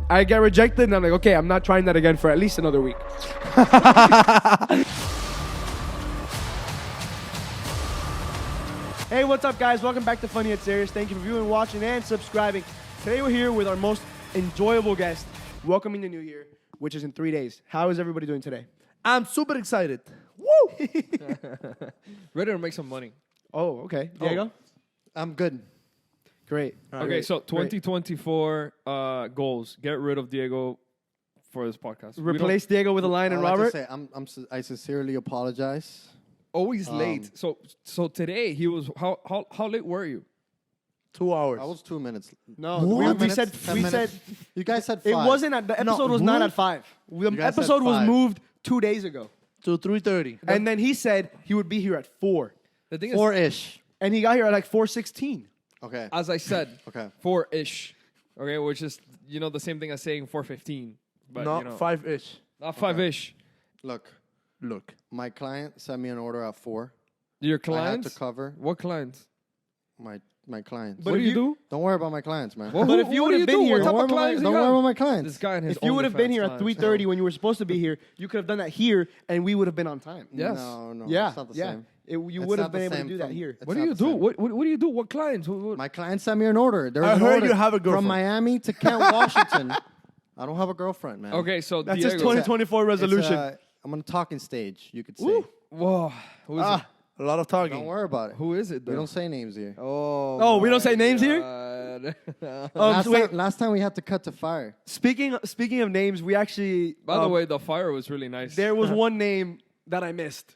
I get rejected, and I'm like, okay, I'm not trying that again for at least another week. Hey, what's up, guys? Welcome back to Funny Yet Serious. Thank you for viewing, watching, and subscribing. Today we're here with our most enjoyable guest, welcoming the new year, which is in 3 days. How is everybody doing today? I'm super excited. Woo! Ready to make some money. Oh, okay. Diego? I'm good. Great. Okay, so 2024 goals. Get rid of Diego for this podcast. Replace Diego with Alain and Robert? I sincerely apologize. Always late. So today he was how late were you? 2 hours. I was 2 minutes. No, What? we said You guys said 5. it wasn't at the episode was not at 5. The guys said episode was 5. moved 2 days ago. To 3:30. And then he said he would be here at 4. The thing is, 4-ish. And he got here at like 4:16. Okay. as I said, Okay. 4-ish. Okay, which is the same thing as saying 4:15. But Not 5-ish. not 5-ish. Look, Look. my client sent me an order at 4. Your I had clients? to cover What clients? my clients. But what do if you do? Don't worry about my clients, man. Well, But if you what would do have been do? here- What type of clients Don't you worry got? about my clients. This guy and his If you would have been here at OnlyFans 3:30 when you were supposed to be here, you could have done that here, and we would have been on time. Yes. No, Yeah, it's not the yeah. same. You It's would not have been the able to same do that from- here. it's What do not you the do? same. What do you do? What clients? My client sent me an order. There was I an heard order you have a from girlfriend. Miami to Kent, Washington. I don't have a girlfriend, man. Okay, so That's Diego. his 2024 It's resolution. I'm on a talking stage, you could say. Woo. Whoa, who is it? A lot of talking. Don't worry about it. Who is it? We Though? don't say names here. Oh, we don't say names here? here. Last time we had to cut to fire. Speaking of names, we actually. By the way, the fire was really nice. there was one name that I missed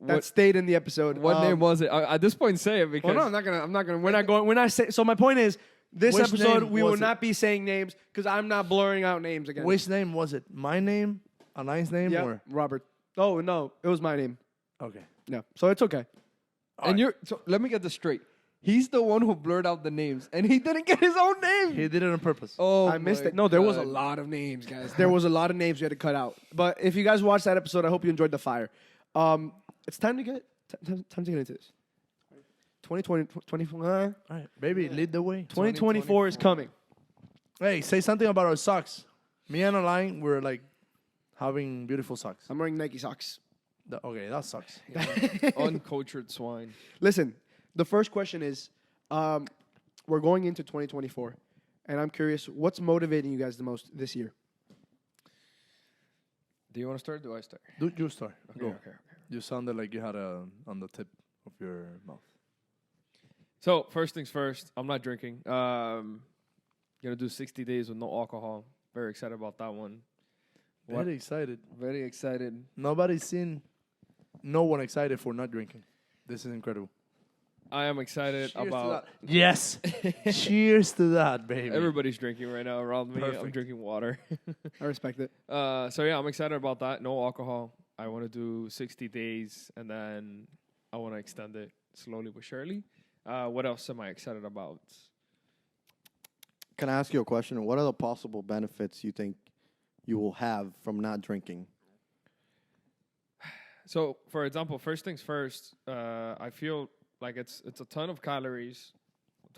that What- stayed in the episode. What name was it? At this point, say it because Well, no, I'm not gonna. We're not going. We're not. So my point is, this Which episode name we will was it? not be saying names because I'm not blurring out names again. Which name was it? My name? Alain's name? Yeah, Or? Robert. Oh no, it was my name. Okay. No, so it's okay. and you're. So let me get this straight. He's the one who blurred out the names, and he didn't get his own name. He did it on purpose. Oh, I missed my it. No, there was a God. lot of names, guys. There was a lot of names we had to cut out. But if you guys watched that episode, I hope you enjoyed the fire. It's time to get time to get into this. 2024 All right, baby, lead the way. 2024 is coming. Hey, say something about our socks. Me and Alain, we're like having beautiful socks. I'm wearing Nike socks. Okay, that sucks. Uncultured swine. Listen, the first question is, we're going into 2024, and I'm curious, what's motivating you guys the most this year? Do you want to start? Or do I start? Do you start? Go. Okay. You sounded like you had a on the tip of your mouth. So first things first. I'm not drinking. Gonna do 60 days with no alcohol. Very excited about that one. What? Very excited. Very excited. Nobody's seen no one excited for not drinking. This is incredible. I am excited about. Yes. Cheers to that, baby. Everybody's drinking right now around me. I'm Perfect. drinking water. I respect it. So yeah, I'm excited about that. No alcohol. I want to do 60 days, and then I want to extend it slowly but surely. What else am I excited about? Can I ask you a question? What are the possible benefits you think you will have from not drinking? So, for example, first things first, I feel like it's a ton of calories,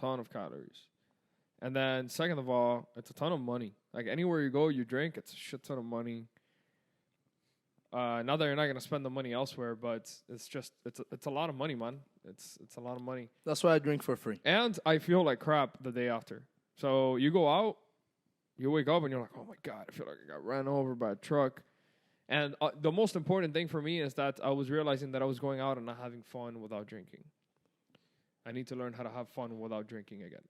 and then second of all, it's a ton of money. Like anywhere you go, you drink, it's a shit ton of money. Not that you're not gonna spend the money elsewhere, but it's a lot of money, man. It's a lot of money, That's why I drink for free. and I feel like crap the day after. So you go out, you wake up, and you're like, oh my god, I feel like I got ran over by a truck. And the most important thing for me is that I was realizing that I was going out and not having fun without drinking. I need to learn how to have fun without drinking again.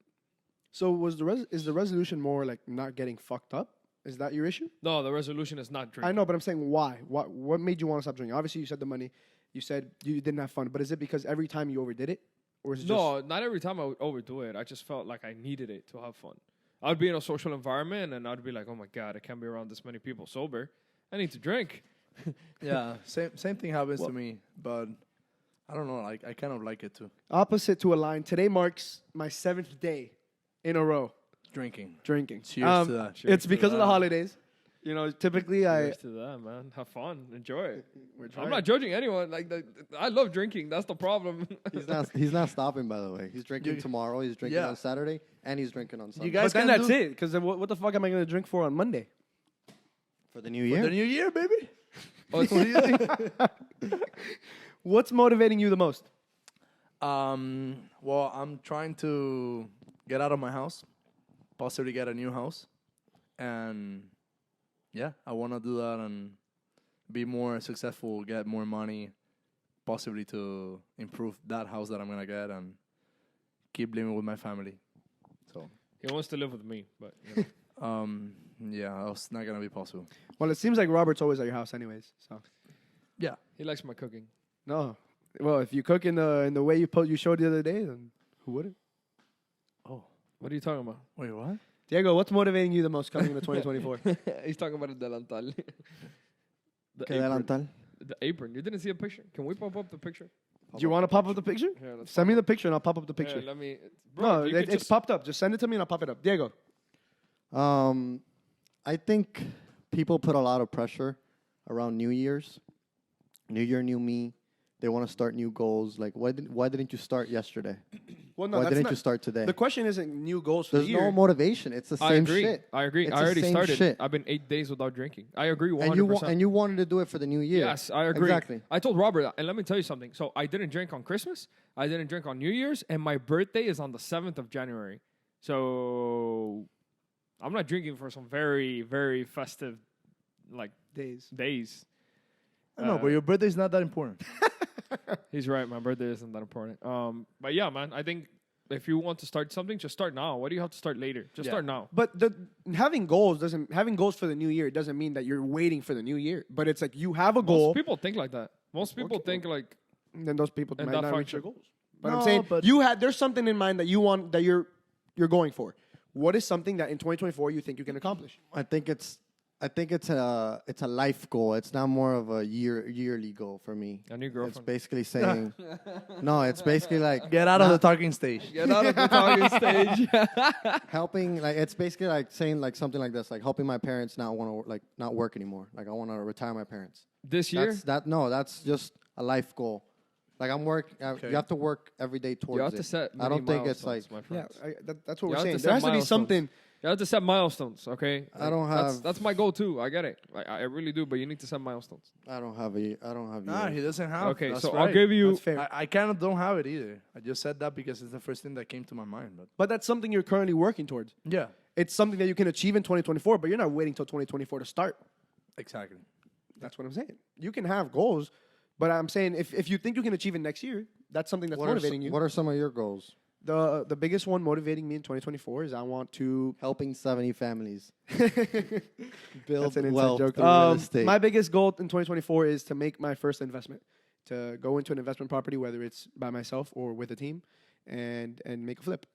So is the resolution more like not getting fucked up? Is that your issue? No, the resolution is not drinking. I know, but I'm saying why? What made you want to stop drinking? Obviously, you said the money. You said you didn't have fun, but is it because every time you overdid it, or is it No, not every time I would overdo it. I just felt like I needed it to have fun. I'd be in a social environment and I'd be like, oh my God, I can't be around this many people sober. I need to drink. Yeah, same thing happens to me, but I don't know. Like I kind of like it too. opposite to Alain? Today marks my 7th day in a row Drinking. drinking. Cheers to that. It's because of the holidays. You know, typically Cheers to that, man. Have fun. Enjoy it. I'm trying. not judging anyone. Like, I love drinking. That's the problem. He's not stopping, by the way. He's drinking tomorrow. He's drinking Yeah. on Saturday, and he's drinking on Sunday. You guys But then can that's do it. Because what the fuck am I going to drink for on Monday? for the new for year. the new year, baby. Oh, What do you think? What's motivating you the most? Well, I'm trying to get out of my house, possibly get a new house, and yeah, I want to do that and be more successful, get more money, possibly to improve that house that I'm gonna get and keep living with my family. So, he wants to live with me, but you know. yeah, that's not gonna be possible. Well, it seems like Robert's always at your house anyways. So Yeah, He likes my cooking. no. Well, if you cook in the way you showed the other day, then who wouldn't? Oh, What are you talking about? wait, what? Diego, what's motivating you the most coming into 2024? He's talking about the delantal. the ¿Qué apron. delantal? The apron. You didn't see a picture? Can we pop up the picture? Do you want to pop up the picture? Here, let's Send me pop the picture and I'll pop up the up. picture. Here, let me. No, you could it's just- popped up. Just send it to me and I'll pop it up. Diego. I think people put a lot of pressure around New Year's. New Year, new me. They want to start new goals. Like, why didn't you start yesterday? Well, no, Why that's didn't not, you start today? The question isn't new goals for There's the year. no motivation. It's the I same agree. shit. I agree. It's I the already same started. shit. I've been 8 days without drinking. I agree 100%. And you wanted to do it for the new year. Yes, I agree. Exactly. I told Robert that. And let me tell you something. So I didn't drink on Christmas. I didn't drink on New Year's. And my birthday is on the 7th of January. So I'm not drinking for some very, very festive days. I know, but your birthday's not that important. He's right. My birthday isn't that important. But yeah, man, I think if you want to start something, just start now. Why do you have to start later? Just Yeah. start now. But having goals for the new year doesn't mean that you're waiting for the new year. But it's like you have a goal, Most people think like that. Most people Okay. think like, and then those people And might that not reach function. their goals. But No, I'm saying but- there's something in mind that you want that you're going for. What is something that in 2024 you think you can accomplish? I think it's a life goal. It's not more of a yearly goal for me. a new It's girlfriend. basically saying no. It's basically like Get out of the talking stage. Get out of the talking stage. helping. Like it's basically like saying like something like this, like helping my parents not want to not work anymore. Like I want to retire my parents. This year, That's just a life goal. Like I'm Okay. you have to work every day towards you have it. to set. I don't many think it's like milestones, my Yeah, friends. that's what You we're have to saying. set There has to be milestones. something. You have to set milestones, okay? I don't have- That's my goal too. I get it. I really do. But you need to set milestones. I don't have Nah, years. he doesn't have. Okay, That's so right. I'll give you. That's fair. I kind of don't have it either. I just said that because it's the first thing that came to my mind. But But that's something you're currently working towards. yeah, It's something that you can achieve in 2024, but you're not waiting till 2024 to start. exactly. That's what I'm saying. You can have goals, but I'm saying if you think you can achieve it next year, that's something that's motivating you. What are some of your goals? The biggest one motivating me in 2024 is I want to Helping 70 families build build That's an inside wealth joke. through real estate. My biggest goal in 2024 is to make my first investment, to go into an investment property, whether it's by myself or with a team, and make a flip.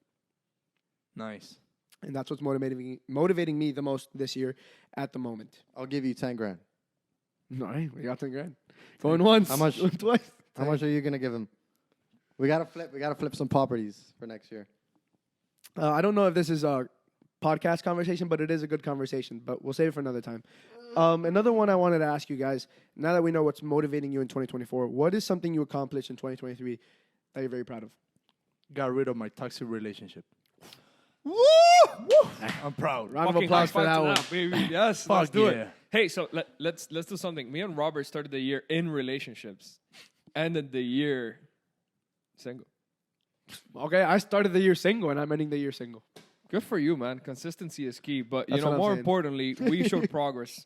Nice. And that's what's motivating me the most this year at the moment. I'll give you 10 grand. All right, we got 10 grand. Going once. How much? going twice. How much are you gonna give him? We gotta flip some properties for next year. I don't know if this is a podcast conversation, but it is a good conversation. But we'll save it for another time. Another one I wanted to ask you guys. Now that we know what's motivating you in 2024, what is something you accomplished in 2023 that you're very proud of? Got rid of my toxic relationship. I'm proud. Round of Fucking applause for high that five one. to baby. Yes, Fuck let's do yeah. it. Hey, so let's do something. Me and Robert started the year in relationships, ended the year single. Okay, I started the year single, and I'm ending the year single. Good for you, man. Consistency is key, but That's what I'm more saying. importantly, we showed progress.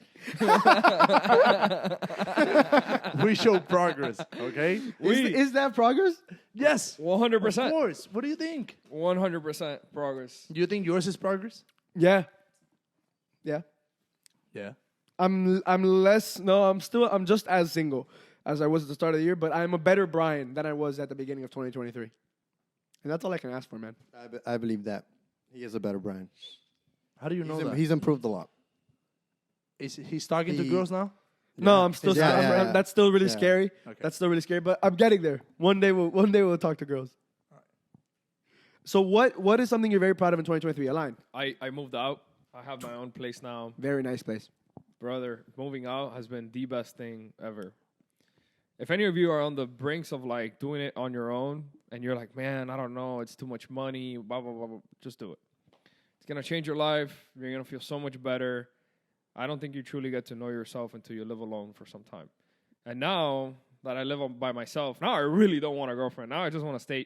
We showed progress. Okay. Is that progress? Yes. 100%. Of course. What do you think? 100% progress. Do you think yours is progress? Yeah. Yeah. Yeah. I'm just as single as I was at the start of the year, but I'm a better Brian than I was at the beginning of 2023. And that's all I can ask for, man. I believe that he is a better Brian. How do you know that? He's improved a lot. He's talking to He- girls now? No, I'm still. Yeah, I'm- yeah. That's still really Yeah. scary. Okay. That's still really scary. But I'm getting there. One day we'll talk to girls. So what is something you're very proud of in 2023? Alain, I moved out. I have my own place now. very nice place. brother, moving out has been the best thing ever. If any of you are on the brinks of like doing it on your own and you're like, man, I don't know, it's too much money, blah, blah, blah, blah, just do it. It's going to change your life. You're going to feel so much better. I don't think you truly get to know yourself until you live alone for some time. And now that I live by myself, now I really don't want a girlfriend. Now I just want to stay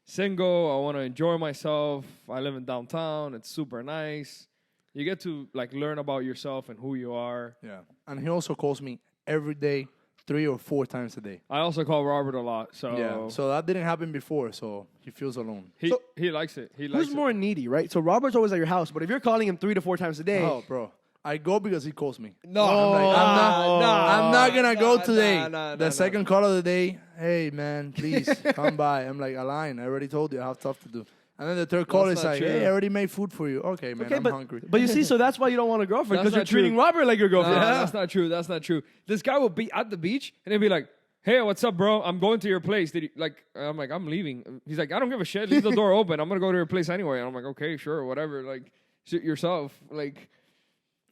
single. I want to enjoy myself. I live in downtown. It's super nice. You get to like learn about yourself and who you are. Yeah. And he also calls me every day, 3 or 4 times a day. I also call Robert a lot. So Yeah. So that didn't happen before, so he feels alone. he likes it. He likes Who's it. more needy, right? So Robert's always at your house, but if you're calling him 3 to 4 times a day, Oh, bro. I go because he calls me. No, I'm not gonna go today. nah, The second call of the day, hey man, please come by. I'm like, Alain, I already told you I have stuff to do. And then the third call That's is not like, true. hey, I already made food for you. Okay, man, okay, I'm hungry. but you see, so that's why you don't want a girlfriend, That's because you're not true. treating Robert like your No, girlfriend. that's not true. That's not true. This guy will be at the beach and he'll be like, hey, what's up, bro? I'm going to your place. Did you, like, I'm like, I'm leaving. He's like, I don't give a shit. Leave the door open. I'm going to go to your place anyway. And I'm like, okay, sure, whatever. Like, suit yourself. Like,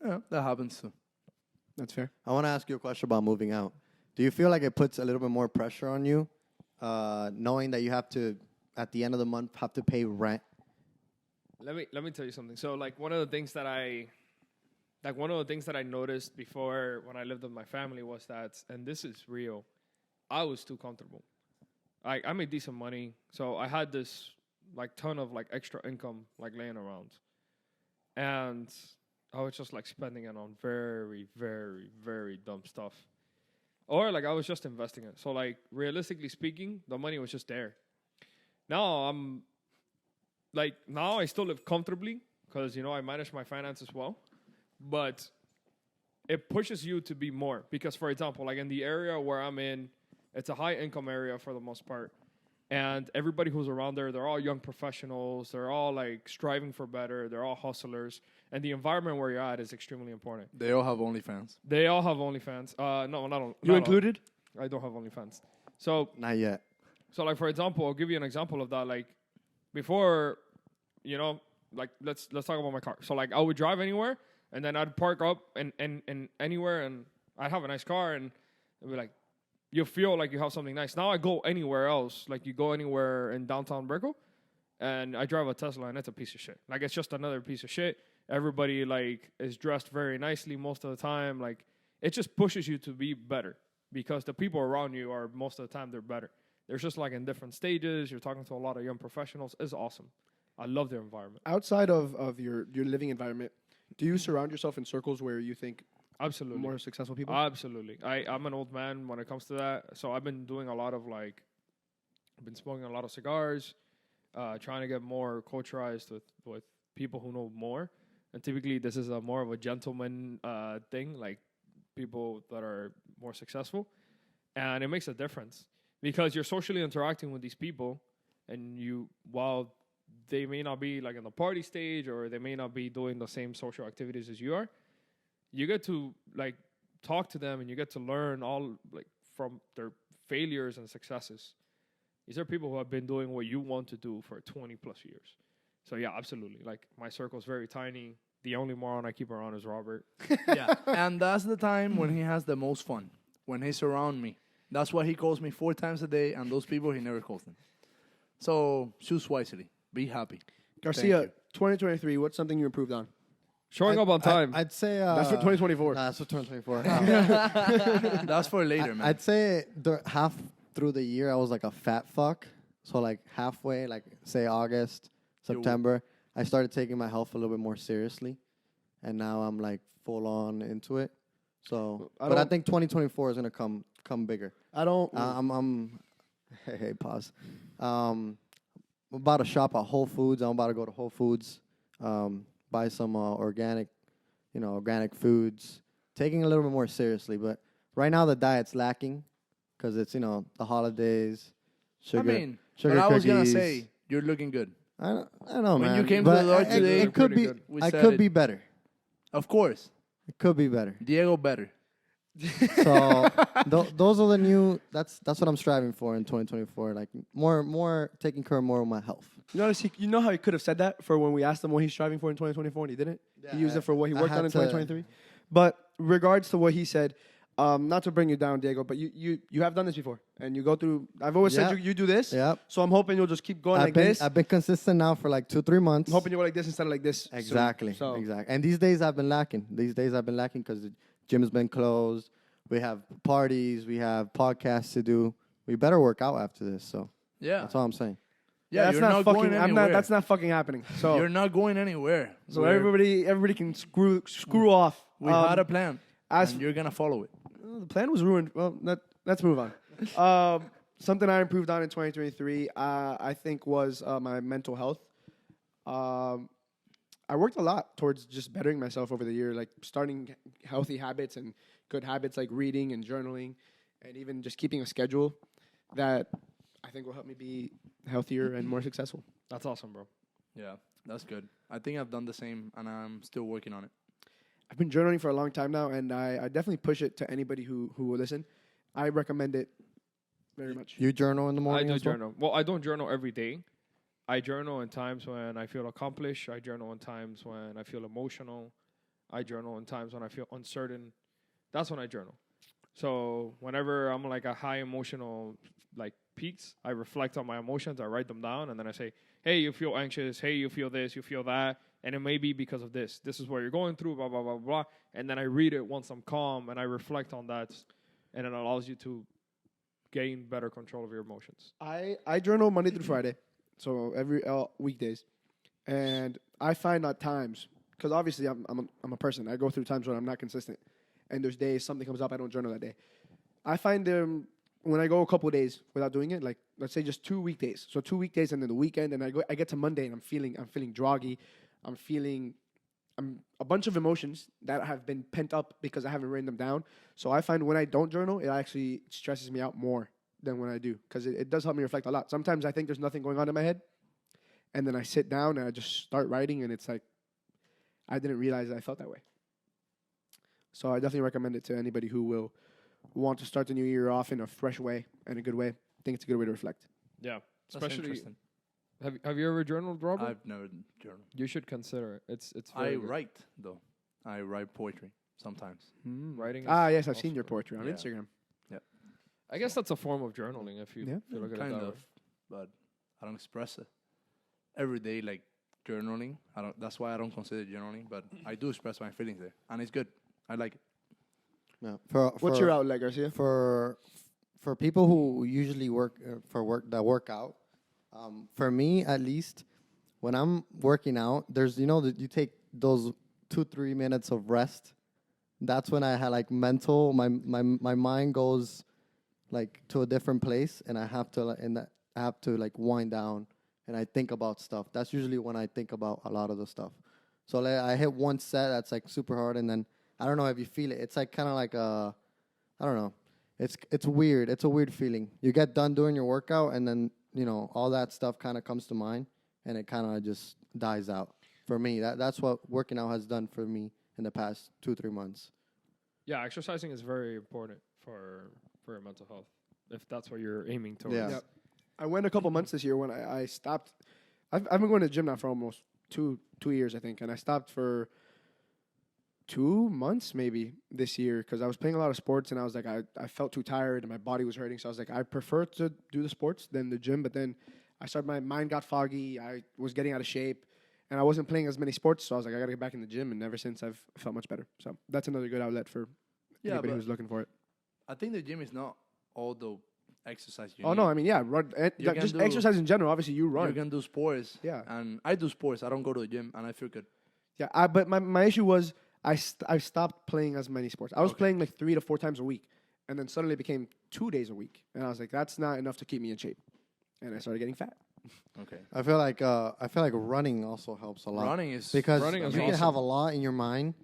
Yeah, that happens too. That's fair. I want to ask you a question about moving out. Do you feel like it puts a little bit more pressure on you, knowing that you have to, at the end of the month, have to pay rent? let me tell you something. So, like, one of the things that I noticed before when I lived with my family was that, and this is real, I was too comfortable. I made decent money, so I had this like ton of like extra income like laying around, and I was just like spending it on very, very, very dumb stuff, or like I was just investing it. So like realistically speaking, the money was just there. Now I still live comfortably because I manage my finances well, but it pushes you to be more because, for example, like in the area where I'm in, it's a high income area for the most part. And everybody who's around there, they're all young professionals. They're all like striving for better. They're all hustlers. And the environment where you're at is extremely important. They all have OnlyFans. They all have OnlyFans. No, not all. You included? I don't have OnlyFans. So, Not yet. like for example, I'll give you an example of that. Like before, like let's talk about my car. So like I would drive anywhere, and then I'd park up and anywhere, and I'd have a nice car, and it'd be like, you feel like you have something nice. Now I go anywhere else, like you go anywhere in downtown Brickell, and I drive a Tesla, and it's a piece of shit. Like it's just another piece of shit. Everybody like is dressed very nicely most of the time. Like it just pushes you to be better because the people around you are most of the time they're better. They're just like in different stages. You're talking to a lot of young professionals. It's awesome. I love their environment. Outside of your living environment, do you surround yourself in circles where you think Absolutely. more successful people? Absolutely. I'm an old man when it comes to that. So I've been doing a lot of like, I've been smoking a lot of cigars, trying to get more culturized with people who know more. And typically this is a more of a gentleman thing, like people that are more successful. And it makes a difference because you're socially interacting with these people, and while they may not be like in the party stage or they may not be doing the same social activities as you are, you get to like talk to them and you get to learn all like from their failures and successes. These are people who have been doing what you want to do for 20 plus years. So yeah, absolutely. Like my circle's very tiny. The only moron I keep around is Robert. Yeah. And that's the time when he has the most fun, when he's around me. That's why he calls me 4 times a day, and those people he never calls them. So choose wisely. Be happy. Garcia, 2023, what's something you improved on? Showing up on time. I'd say That's for 2024. That's for 2024. That's for later, man. I'd say half through the year I was like a fat fuck. So like halfway, like say August, September, I started taking my health a little bit more seriously, and now I'm like full on into it. So, I think 2024 is gonna come bigger. I'm hey pause. I'm about to shop at Whole Foods. I'm about to go to Whole Foods, buy some organic foods. Taking it a little bit more seriously, but right now the diet's lacking because it's the holidays. Sugar but I was gonna cookies. say you're looking good. I know, When man. you came to But the Lord today, it could be. good. We I said could it. be better. Of course, It could be better. Diego better. So those are the new. That's what I'm striving for in 2024. Like more taking care more of my health. You know how he could have said that for when we asked him what he's striving for in 2024 and he didn't? Yeah, He used it for what he I worked had on in to- 2023. But regards to what he said, not to bring you down, Diego, but you have done this before, and you go through. I've always said Yeah. you do this. Yep. So I'm hoping you'll just keep going like this. I've been consistent now for like 2-3 months. I'm hoping you go like this instead of like this. soon. Exactly. So Exactly. And these days I've been lacking. Because the gym has been closed. We have parties. We have podcasts to do. We better work out after this. So Yeah. that's all I'm saying. Yeah, that's you're not not fucking. going anywhere. That's not fucking happening. So You're not going anywhere. so everybody can screw off. We had a plan, as and you're gonna follow it. the plan was ruined. Well, let's move on. Something I improved on in 2023, I think, was my mental health. I worked a lot towards just bettering myself over the year, like starting healthy habits and good habits like reading and journaling, and even just keeping a schedule that I think will help me be healthier and more successful. That's awesome, bro. Yeah, that's good. I think I've done the same, and I'm still working on it. I've been journaling for a long time now, and I definitely push it to anybody who will listen. I recommend it very much. You journal in the I morning? do as well? journal. Well, I don't journal every day. I journal in times when I feel accomplished. I journal in times when I feel emotional. I journal in times when I feel uncertain. That's when I journal. So whenever I'm like a high emotional like peaks, I reflect on my emotions. I write them down, and then I say, "Hey, you feel anxious. Hey, you feel this. You feel that." And it may be because of this. This is what you're going through. Blah blah blah blah. And then I read it once I'm calm, and I reflect on that, and it allows you to gain better control of your emotions. I journal Monday through Friday, so every weekdays, and I find at times, because obviously I'm a person. I go through times when I'm not consistent, and there's days something comes up, I don't journal that day. I find when I go a couple of days without doing it, like let's say just 2 weekdays, so 2 weekdays and then the weekend, and I get to Monday and I'm feeling groggy, I'm feeling a bunch of emotions that have been pent up because I haven't written them down. So I find when I don't journal, it actually stresses me out more than when I do, because it does help me reflect a lot. Sometimes I think there's nothing going on in my head, and then I sit down and I just start writing, and it's like I didn't realize I felt that way. So I definitely recommend it to anybody who will want to start the new year off in a fresh way and a good way. I think it's a good way to reflect. Yeah, That's especially. interesting. Have you ever journaled, Robert? I've never journaled. You should consider it. It's I very good. write though. I write poetry sometimes. Writing. Yes, I've also seen your good. poetry on Yeah. Instagram. I guess that's a form of journaling if you, Yeah. if you look at Kind it that of, way. but I don't express it every day like journaling. I don't. That's why I don't consider journaling, but I do express my feelings there, and it's good. I like it. No. What's your outlet, Garcia? For people who usually work work out, for me at least, when I'm working out, there's you take those 2-3 minutes of rest. That's when I had like mental. My mind goes like to a different place, and I have to like wind down, and I think about stuff. That's usually when I think about a lot of the stuff. So like, I hit one set that's like super hard, and then I don't know if you feel it. It's like kind of like I don't know. It's weird. It's a weird feeling. You get done doing your workout, and then all that stuff kind of comes to mind, and it kind of just dies out. For me, that's what working out has done for me in the past 2-3 months. Yeah, exercising is very important for your mental health. If that's what you're aiming towards. Yeah. Yep. I went a couple months this year when I stopped. I've been going to the gym now for almost two years, I think, and I stopped for 2 months maybe this year because I was playing a lot of sports, and I was like, I felt too tired and my body was hurting, so I was like, I prefer to do the sports than the gym. But then my mind got foggy, I was getting out of shape, and I wasn't playing as many sports, so I was like, I gotta get back in the gym, and ever since I've felt much better. So that's another good outlet for anybody but who's looking for it. I think the gym is not all the exercise you Oh need. no, I mean, yeah, run, You can just do- exercise in general. Obviously, you run. You can do sports. Yeah. And I do sports. I don't go to the gym, and I feel good. Yeah, but my issue was I stopped playing as many sports. I was Okay. playing like 3 to 4 times a week, and then suddenly it became 2 days a week, and I was like, that's not enough to keep me in shape, and I started getting fat. Okay. I feel like running also helps a lot. Running is Because Running you is can awesome. have a lot in your mind.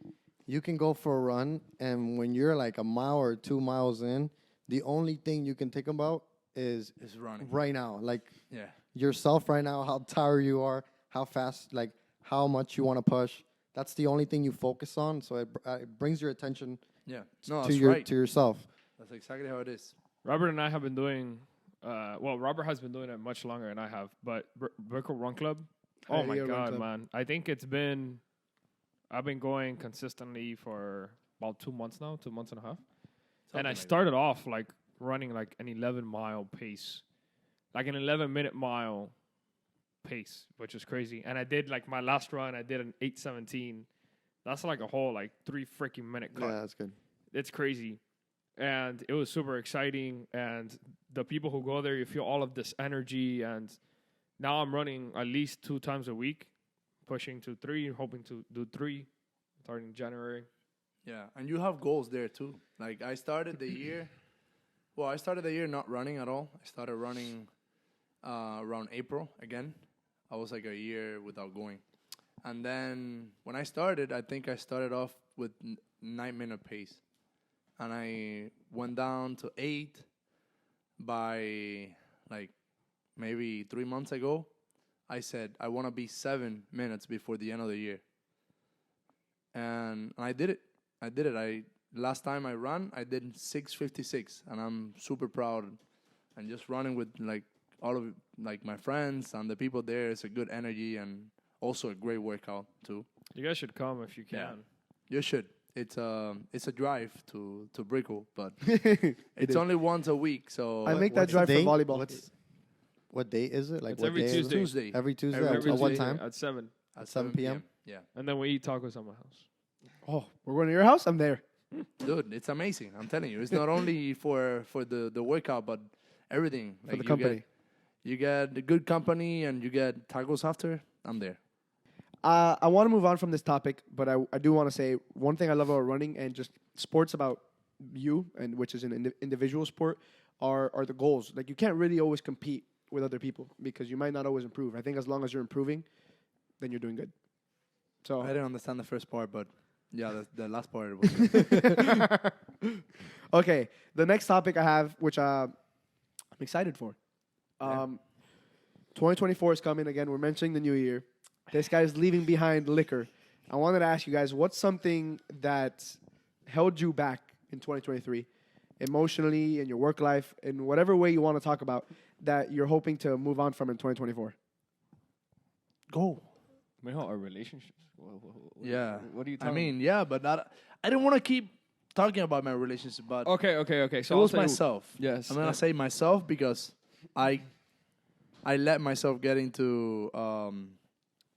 You can go for a run, and when you're like a mile or 2 miles in, the only thing you can think about is running. right now, like Yeah. yourself right now, how tired you are, how fast, like how much you want to push. That's the only thing you focus on. So it brings your attention Yeah. No, to that's your right. to yourself. That's exactly how it is. Robert and I have been doing. Robert has been doing it much longer than I have. But Brickle Run Club. Oh my Yeah, Run God, Club. man! I think I've been going consistently for about 2 months now, 2 months and a half. Something And I like that. started off like running like an 11-mile pace, like an 11-minute mile pace, which is crazy. And I did like my last run, I did an 8:17. That's like a whole like 3 freaking minute cut. Yeah, that's good. It's crazy. And it was super exciting. And the people who go there, you feel all of this energy. And now I'm running at least 2 times a week, pushing to 3, hoping to do 3 starting January. Yeah, and you have goals there too. Like I started the year. Well, I started the year not running at all. I started running around April again. I was like a year without going. And then when I started, I think I started off with 9-minute pace. And I went down to 8 by like maybe 3 months ago. I said, I want to be 7 minutes before the end of the year. And I did it. Last time I ran, I did 6:56, and I'm super proud. And just running with like all of like my friends and the people there is a good energy and also a great workout too. You guys should come if you can. Yeah. You should. It's a drive to Brickell, but It it's is. only once a week. So I make that What's the drive for date? volleyball. What date is it? Like It's what every day is it? Tuesday. Tuesday Every Tuesday. Every at what Tuesday time? At 7. at 7 p.m.? Yeah, And then we eat tacos at my house. Oh, we're going to your house? I'm there. dude, it's amazing. I'm telling you, it's not only for the workout, but everything. For the you company. You get the good company, and you get tacos after. I'm there. I want to move on from this topic, but I do want to say one thing I love about running and just sports about you, and which is an individual sport, are the goals. Like you can't really always compete with other people because you might not always improve. I think as long as you're improving, then you're doing good. So I didn't understand the first part, but yeah, the last part was good. okay, the next topic I have, which I'm excited for. 2024 is coming again. We're mentioning the new year. This guy's leaving behind liquor. I wanted to ask you guys, what's something that held you back in 2023, emotionally, in your work life, in whatever way you want to talk about, that you're hoping to move on from in 2024? Go. We know our relationships. Yeah. What are you I talking mean, yeah, but not. I didn't want to keep talking about my relationship, but Okay. it So was I'll say- myself. Yes. I'm gonna say myself because I let myself get into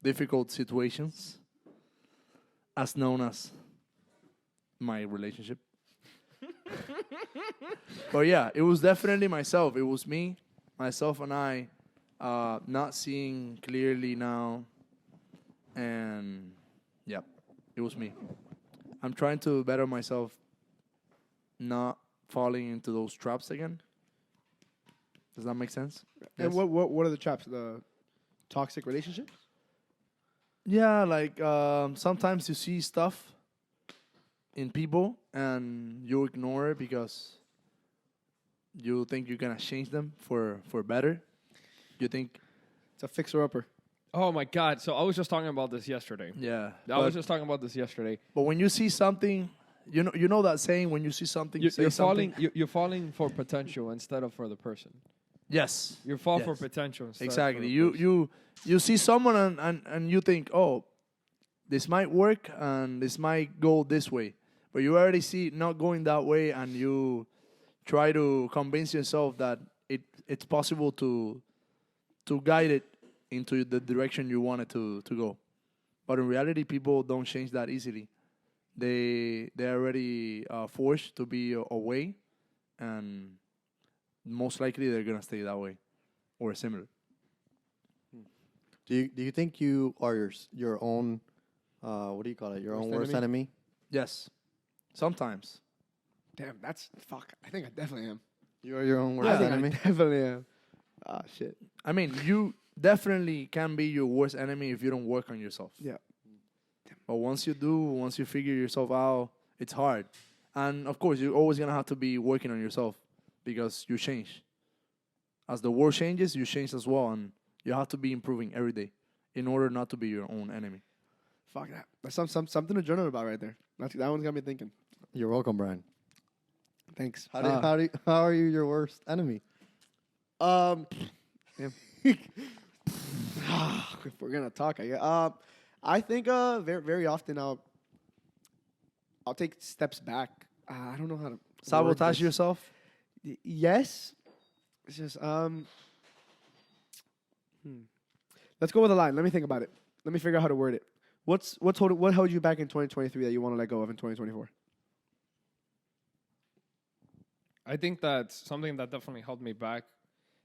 difficult situations, as known as my relationship. But yeah, it was definitely myself. It was me, myself, and I, not seeing clearly now, and yeah, it was me. I'm trying to better myself, not falling into those traps again. Does that make sense? And Yes. what are the traps? The toxic relationships? Yeah, like sometimes you see stuff in people and you ignore it because you think you're gonna change them for better. You think, It's a fixer-upper. Oh my God! So I was just talking about this yesterday. yeah. I was just talking about this yesterday. But when you see something, you know that saying, when you see something, say You're something. falling. You're falling for potential instead of for the person. Yes. You fall for Yes. potential. Instead Exactly. For the You person. you see someone and you think, oh, this might work and this might go this way, but you already see it not going that way, and you try to convince yourself that it's possible to guide it into the direction you want it to go. But in reality, people don't change that easily. They're already forced to be away, and most likely they're gonna stay that way or similar. Do you think you are your own what do you call it? Your own worst enemy? Yes, sometimes. Damn, that's fuck. I think I definitely am. You are your own I worst think enemy. I definitely am. Ah, shit. I mean, you definitely can be your worst enemy if you don't work on yourself. Yeah. But once you do, once you figure yourself out, it's hard. And of course, you're always gonna have to be working on yourself because you change. As the world changes, you change as well, and you have to be improving every day in order not to be your own enemy. Fuck that. That's something to journal about right there. That one's got me thinking. You're welcome, Brian. Thanks. How are you your worst enemy? Yeah. If we're gonna talk, I guess. I think very very often I'll I'll take steps back. I don't know how to word Sabotage this. yourself. Yes. It's just Let's go with a line. Let me think about it. Let me figure out how to word it. What held you back in 2023 that you want to let go of in 2024? I think that's something that definitely held me back.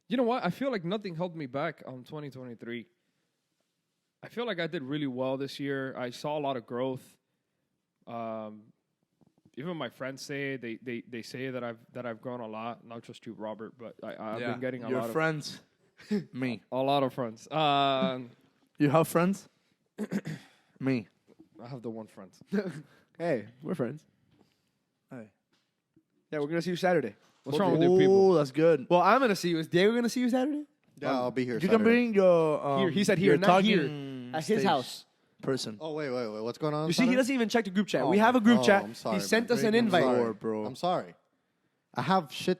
You know what? I feel like nothing held me back on 2023. I feel like I did really well this year. I saw a lot of growth. Even my friends say they say that I've grown a lot. Not just you, Robert, but I've been getting your lot friends. Me. of a lot of friends. You have friends? Me. I have the one friend. Hey, we're friends. Hey. Yeah, we're gonna see you Saturday. What's wrong with you people? Oh, that's good. Well, I'm gonna see you. Is Diego gonna see you Saturday? Yeah, I'll be here. You Saturday. can bring your Here, he said here, your not here. talking At his stage house. person. Oh wait, what's going on? You see, he Saturday? doesn't even check the group chat. Oh We have a group my- chat. I'm sorry, He sent man. us an Breaking invite. the law, bro. I'm sorry. I have shit.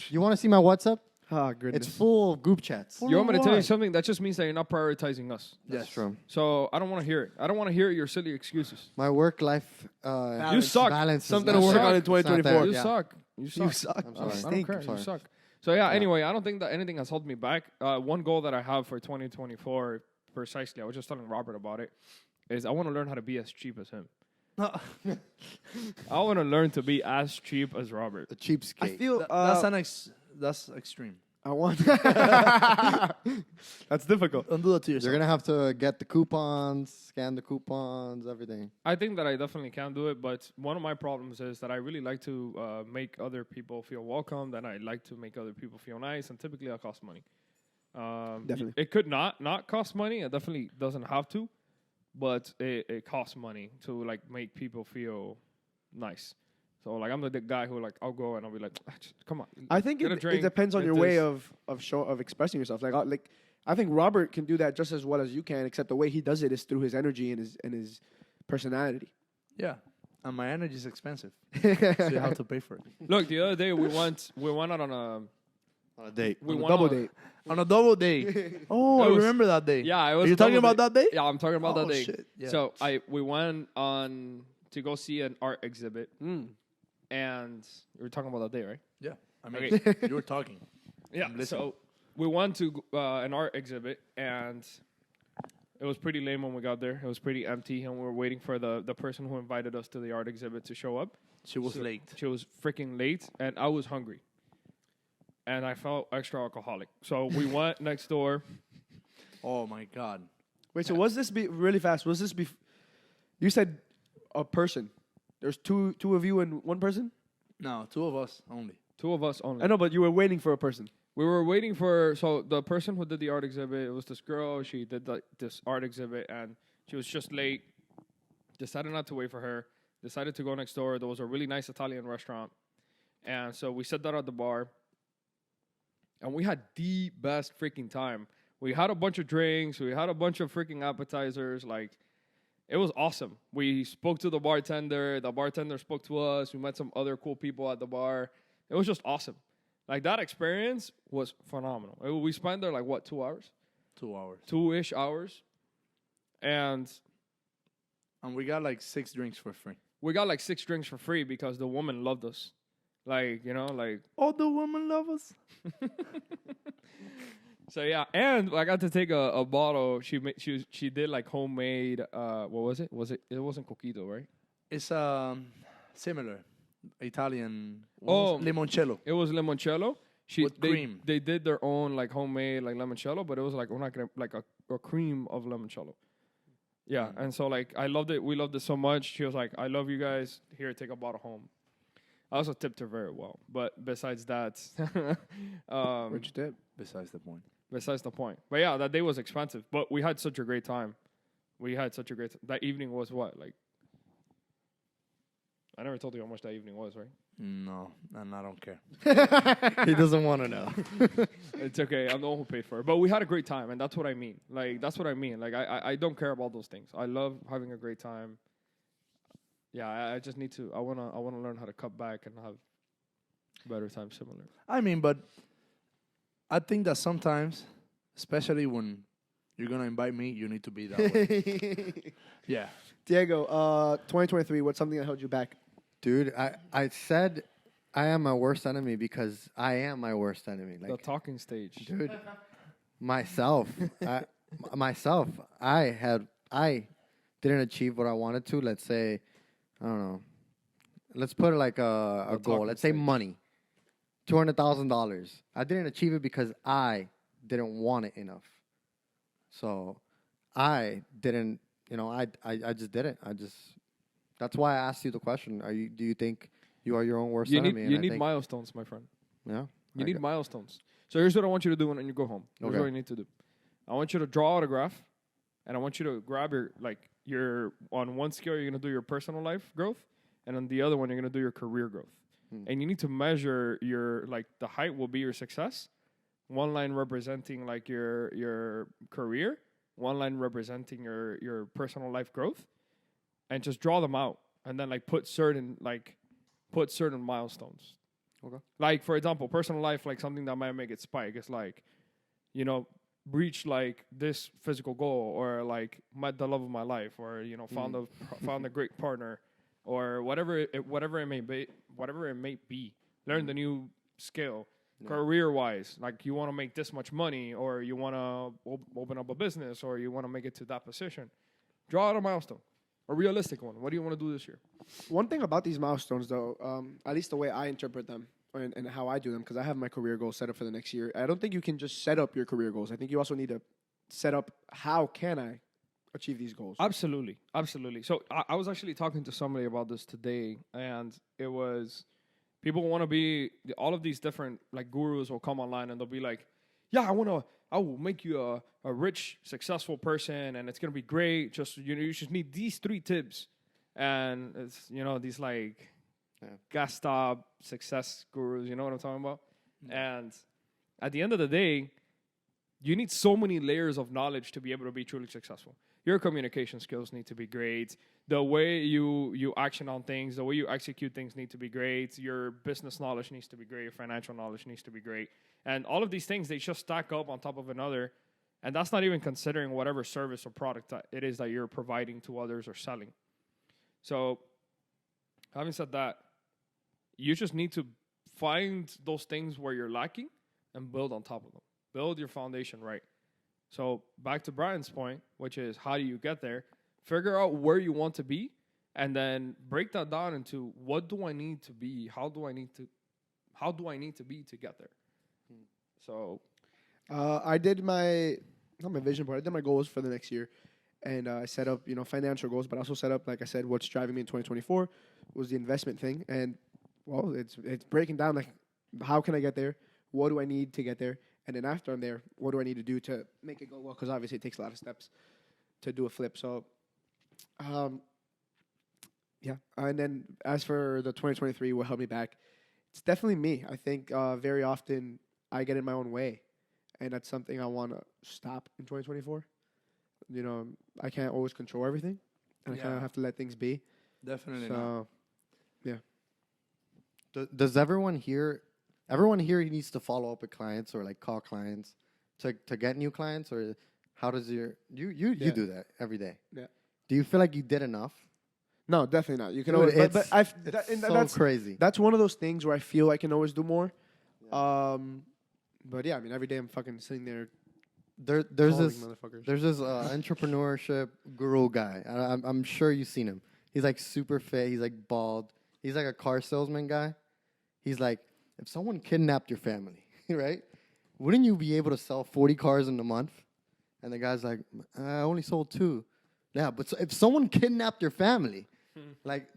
You want to see my WhatsApp? Oh goodness. It's full of group chats. You want me to tell Why? you something? That just means that you're not prioritizing us. That's true. So I don't want to hear it. I don't want to hear your silly excuses. My work life. You suck. Balance is Something not to work there. on in It's not 2024. there, You yeah. suck. You suck. You suck. I'm I sorry. don't Stink. care. I'm sorry. You suck. So yeah. Anyway, I don't think that anything has held me back. One goal that I have for 2024, precisely, I was just telling Robert about it, is I want to learn how to be as cheap as him. I want to learn to be as cheap as Robert. A cheapskate. I feel That's extreme. I want. That's difficult. Don't do that to You're yourself. gonna have to get the coupons, scan the coupons, everything. I think that I definitely can do it, but one of my problems is that I really like to make other people feel welcomed, and I like to make other people feel nice, and typically that costs money. Definitely. It could not cost money. It definitely doesn't have to, but it costs money to like make people feel nice. So like I'm the guy who like I'll go and I'll be like, just, come on. I think get a it drink, depends on get your way this. of expressing yourself. Like I think Robert can do that just as well as you can, except the way he does it is through his energy and his personality. Yeah. And my energy is expensive. So you have to pay for it. Look, the other day we went out on On a date. we On a went double on- date. On a double day. Oh, It I was- remember that day. Yeah, it was. Are you a talking double about day. that day? Yeah, I'm talking about Oh, that day. shit. Yeah. So we went on to go see an art exhibit, and we were talking about that day, right? Yeah. I mean, you were talking. Yeah. I'm listening. So we went to an art exhibit, and it was pretty lame when we got there. It was pretty empty, and we were waiting for the person who invited us to the art exhibit to show up. She was So late. She was freaking late, and I was hungry, and I felt extra alcoholic. So we went next door. Oh, my God. Wait, so was this really fast? Was this you said a person? There's two of you and one person? No, two of us only. Two of us only. I know, but you were waiting for a person. We were waiting for the person who did the art exhibit. It was this girl. She did this art exhibit, and she was just late. Decided not to wait for her. Decided to go next door. There was a really nice Italian restaurant, and so we sat down at the bar, and we had the best freaking time. We had a bunch of drinks. We had a bunch of freaking appetizers. Like, it was awesome. We spoke to the bartender. The bartender spoke to us. We met some other cool people at the bar. It was just awesome. Like, that experience was phenomenal. We spent there, like, what, 2 hours? 2 hours. 2-ish hours. And And we got like 6 drinks for free. we got, like, 6 drinks for free because the woman loved us. Like, you know, like... All the women love us. So, yeah. And I got to take a bottle. She did, like, homemade... what was it? It wasn't coquito, right? It's similar. Italian. Oh. Limoncello. It was limoncello. With cream. They did their own like homemade like limoncello, but it was like a cream of limoncello. Yeah, and so like I loved it. We loved it so much. She was like, "I love you guys. Here, take a bottle home." I also tipped her very well. But besides that, Where'd you tip? Besides the point. besides the point. But yeah, that day was expensive. But we had such a great time. That evening was what like. I never told you how much that evening was, right? No, and I don't care. He doesn't want to know. It's okay. I'm the one who paid for it. But we had a great time, and that's what I mean. Like, that's what I mean. Like, I don't care about those things. I love having a great time. Yeah, I just need to. I wanna learn how to cut back and have better times similar. I mean, but I think that sometimes, especially when you're gonna invite me, you need to be that way. Yeah. Diego, 2023. What's something that held you back? Dude, I said I am my worst enemy because I am my worst enemy. The talking stage. Dude, myself, I didn't achieve what I wanted to. Let's say, I don't know. Let's put it like a goal. talking Let's say stage. money, $200,000. I didn't achieve it because I didn't want it enough. So I didn't. I just did it. That's why I asked you the question. Do you think you are your own worst enemy? You need milestones, my friend. Yeah. You need milestones. So here's what I want you to do when you go home. Here's Okay. what you need to do. I want you to draw out a graph, and I want you to grab your on one scale you're gonna do your personal life growth, and on the other one you're gonna do your career growth. And you need to measure your the height will be your success. One line representing your career, one line representing your personal life growth, and just draw them out, and then put certain milestones. Okay. Like, for example, personal life, something that might make it spike is reach this physical goal, or met the love of my life, or found a great partner, or whatever it may be. Learn the new skill. Yeah. Career wise, you want to make this much money, or you want to open up a business, or you want to make it to that position. Draw out a milestone, a realistic one. What do you want to do this year? One thing about these milestones, though, at least the way I interpret them and how I do them, because I have my career goals set up for the next year. I don't think you can just set up your career goals. I think you also need to set up how can I achieve these goals. Absolutely. So I was actually talking to somebody about this today, and it was people want to be all of these different gurus will come online and they'll be like, yeah, I will make you a rich, successful person, and it's gonna be great. Just you just need these 3 tips, and it's these gas stop success gurus. You know what I'm talking about? Yeah. And at the end of the day, you need so many layers of knowledge to be able to be truly successful. Your communication skills need to be great. The way you action on things, the way you execute things need to be great. Your business knowledge needs to be great. Your financial knowledge needs to be great. And all of these things, they just stack up on top of another. And that's not even considering whatever service or product that it is that you're providing to others or selling. So having said that, you just need to find those things where you're lacking and build on top of them. Build your foundation right. So back to Brian's point, which is how do you get there? Figure out where you want to be, and then break that down into what do I need to be? How do I need to be to get there? So I did not my vision board. I did my goals for the next year, and I set up financial goals, but I also set up, like I said, what's driving me in 2024 was the investment thing, and well, it's breaking down how can I get there? What do I need to get there? And then after I'm there, what do I need to do to make it go well? Because obviously it takes a lot of steps to do a flip. So, yeah. And then as for the 2023, what held me back, it's definitely me. I think very often I get in my own way, and that's something I want to stop in 2024. I can't always control everything, and I kind of have to let things be. Definitely not. Yeah. Does everyone here needs to follow up with clients or call clients to get new clients, or how does you do that every day? Yeah. Do you feel like you did enough? No, definitely not. You can Dude, always, it's that's crazy. That's one of those things where I feel I can always do more. Yeah. But yeah, I mean, every day I'm fucking sitting there. There's this entrepreneurship guru guy. I'm sure you've seen him. He's super fit. He's bald. He's a car salesman guy. He's like, if someone kidnapped your family, right? Wouldn't you be able to sell 40 cars in a month? And the guy's like, I only sold 2. Yeah, but so if someone kidnapped your family,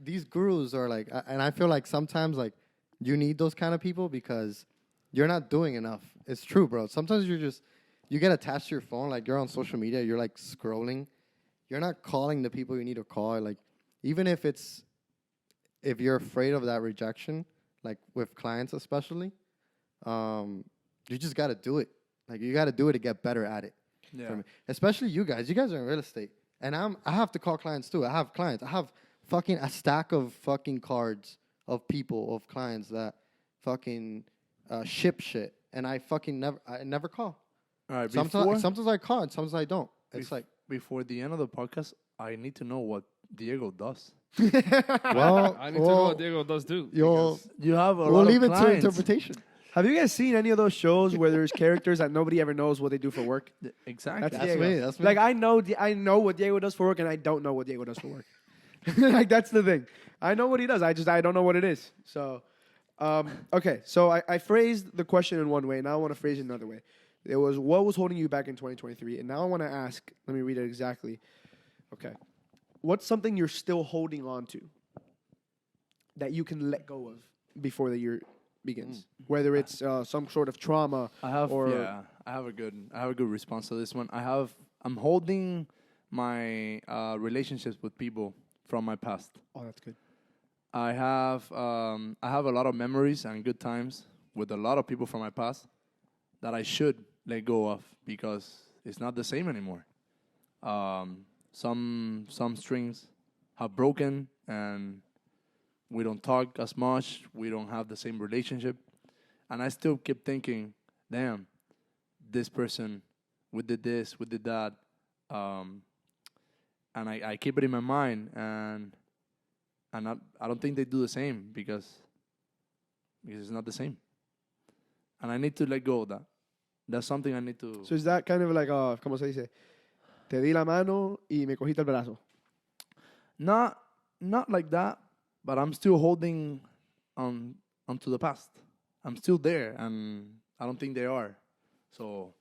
these gurus are and I feel like sometimes you need those kind of people because you're not doing enough. It's true, bro. Sometimes you get attached to your phone, you're on social media, you're scrolling. You're not calling the people you need to call. Even if you're afraid of that rejection, with clients especially, you just got to do it. You got to do it to get better at it. Yeah. Especially you guys. You guys are in real estate. And I have to call clients too. I have clients. I have fucking a stack of fucking cards of people, of clients that fucking ship shit. And I never call. All right. Sometimes I call and sometimes I don't. It's before the end of the podcast, I need to know what Diego does. Well, I need to know what Diego does do. you'll You have a we'll lot leave of it to clients. interpretation. Have you guys seen any of those shows where there's characters that nobody ever knows what they do for work? Exactly. That's That's Diego. me. That's me. Like I know what Diego does for work, and I don't know what Diego does for work. Like that's the thing. I know what he does. I don't know what it is. So, okay. So I phrased the question in one way. Now I want to phrase it another way. It was what was holding you back in 2023, and now I want to ask. Let me read it exactly. Okay, what's something you're still holding on to that you can let go of before the year begins? Whether it's some sort of trauma. I have or I have a good response to this one. I'm holding my relationships with people from my past. Oh, that's good. I have a lot of memories and good times with a lot of people from my past that I should let go of because it's not the same anymore. Some strings have broken and we don't talk as much. We don't have the same relationship, and I still keep thinking, damn, this person, we did this, we did that, and I keep it in my mind and. I don't think they do the same because it's not the same. And I need to let go of that. That's something I need to... So is that kind of like, ¿cómo se dice? Te di la mano y me cogiste el brazo. Not like that, but I'm still holding onto the past. I'm still there, and I don't think they are. So,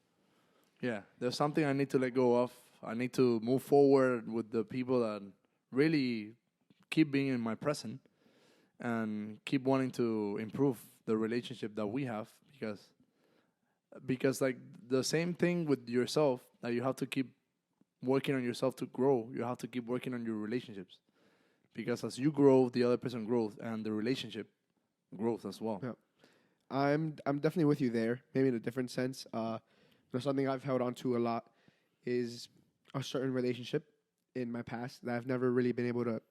yeah, there's something I need to let go of. I need to move forward with the people that really... keep being in my present and keep wanting to improve the relationship that we have because like the same thing with yourself that you have to keep working on yourself to grow. You have to keep working on your relationships because as you grow, the other person grows and the relationship grows as well. Yeah. I'm definitely with you there. Maybe in a different sense. Something I've held on to a lot is a certain relationship in my past that I've never really been able to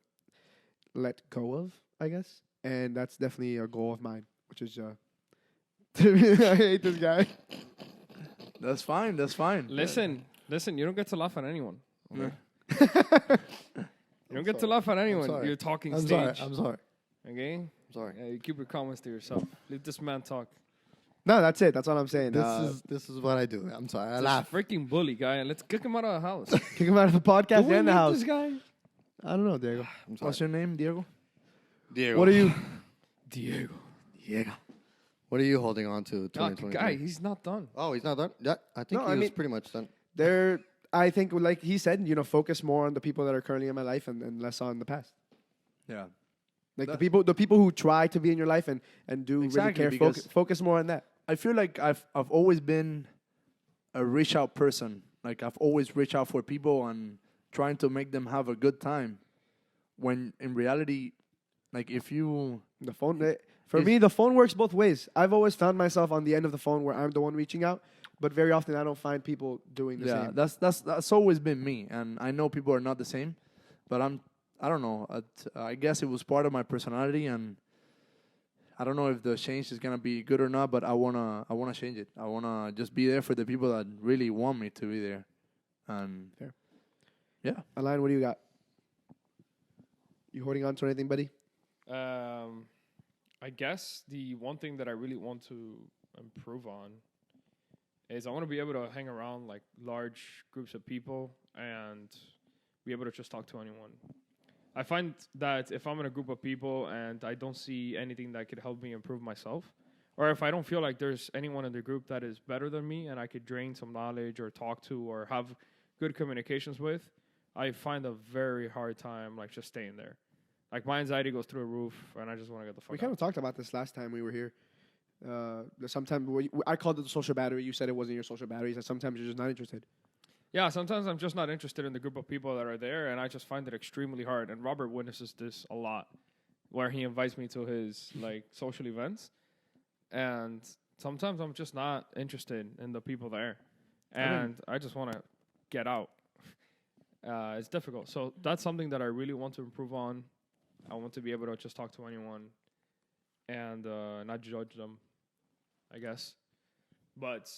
let go of, I guess. And that's definitely a goal of mine, which is I hate this guy. That's fine. Listen, you don't get to laugh at anyone. Okay? Yeah. You don't get to laugh at anyone. sorry. You're talking I'm stage. sorry. I'm sorry. Okay? I'm sorry. Yeah, you keep your comments to yourself. Leave this man talk. No, that's it. That's all I'm saying. This is what I do. I'm sorry. I This laugh. freaking bully guy, and let's kick him out of the house. kick him out of the podcast Do we and the need house. this guy? I don't know, Diego. I'm sorry. What's your name, Diego? Diego. What are you? Diego. Diego. What are you holding on to? Oh, 2023? guy, he's not done. Oh, he's not done. Yeah, I think No, he I was mean- pretty much done. I think, like he said, focus more on the people that are currently in my life and less on the past. Yeah. Like That- the people who try to be in your life and do Exactly, really care. because- Focus more on that. I feel like I've always been a reach out person. Like I've always reached out for people and trying to make them have a good time. When in reality, like if you The phone, for Is- me, the phone works both ways. I've always found myself on the end of the phone where I'm the one reaching out, but very often I don't find people doing the same. that's always been me, and I know people are not the same, but I don't know. I guess it was part of my personality, and I don't know if the change is gonna be good or not. But I wanna change it. I wanna just be there for the people that really want me to be there, and Fair. yeah. Alain, what do you got? You holding on to anything, buddy? I guess the one thing that I really want to improve on is I want to be able to hang around like large groups of people and be able to just talk to anyone. I find that if I'm in a group of people and I don't see anything that could help me improve myself, or if I don't feel like there's anyone in the group that is better than me and I could drain some knowledge or talk to or have good communications with, I find a very hard time like just staying there. Like my anxiety goes through a roof and I just want to get the fuck We out. kind of talked about this last time we were here. Sometimes I called it the social battery. You said it wasn't your social battery. So sometimes you're just not interested. Yeah, sometimes I'm just not interested in the group of people that are there, and I just find it extremely hard. And Robert witnesses this a lot, where he invites me to his like social events, and sometimes I'm just not interested in the people there, and I just want to get out. It's difficult, so that's something that I really want to improve on. I want to be able to just talk to anyone, and not judge them, I guess. But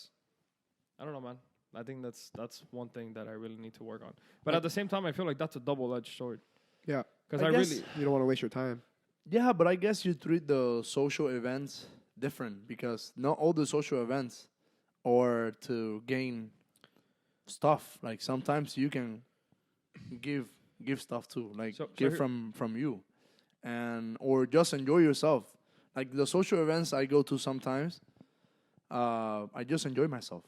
I don't know, man. I think that's one thing that I really need to work on. But at the same time, I feel like that's a double-edged sword. Yeah. Because I I guess- really. You don't want to waste your time. Yeah, but I guess you treat the social events different because not all the social events are to gain stuff. Like sometimes you can give stuff too, like So give here- from you, and or just enjoy yourself. Like the social events I go to sometimes, I just enjoy myself,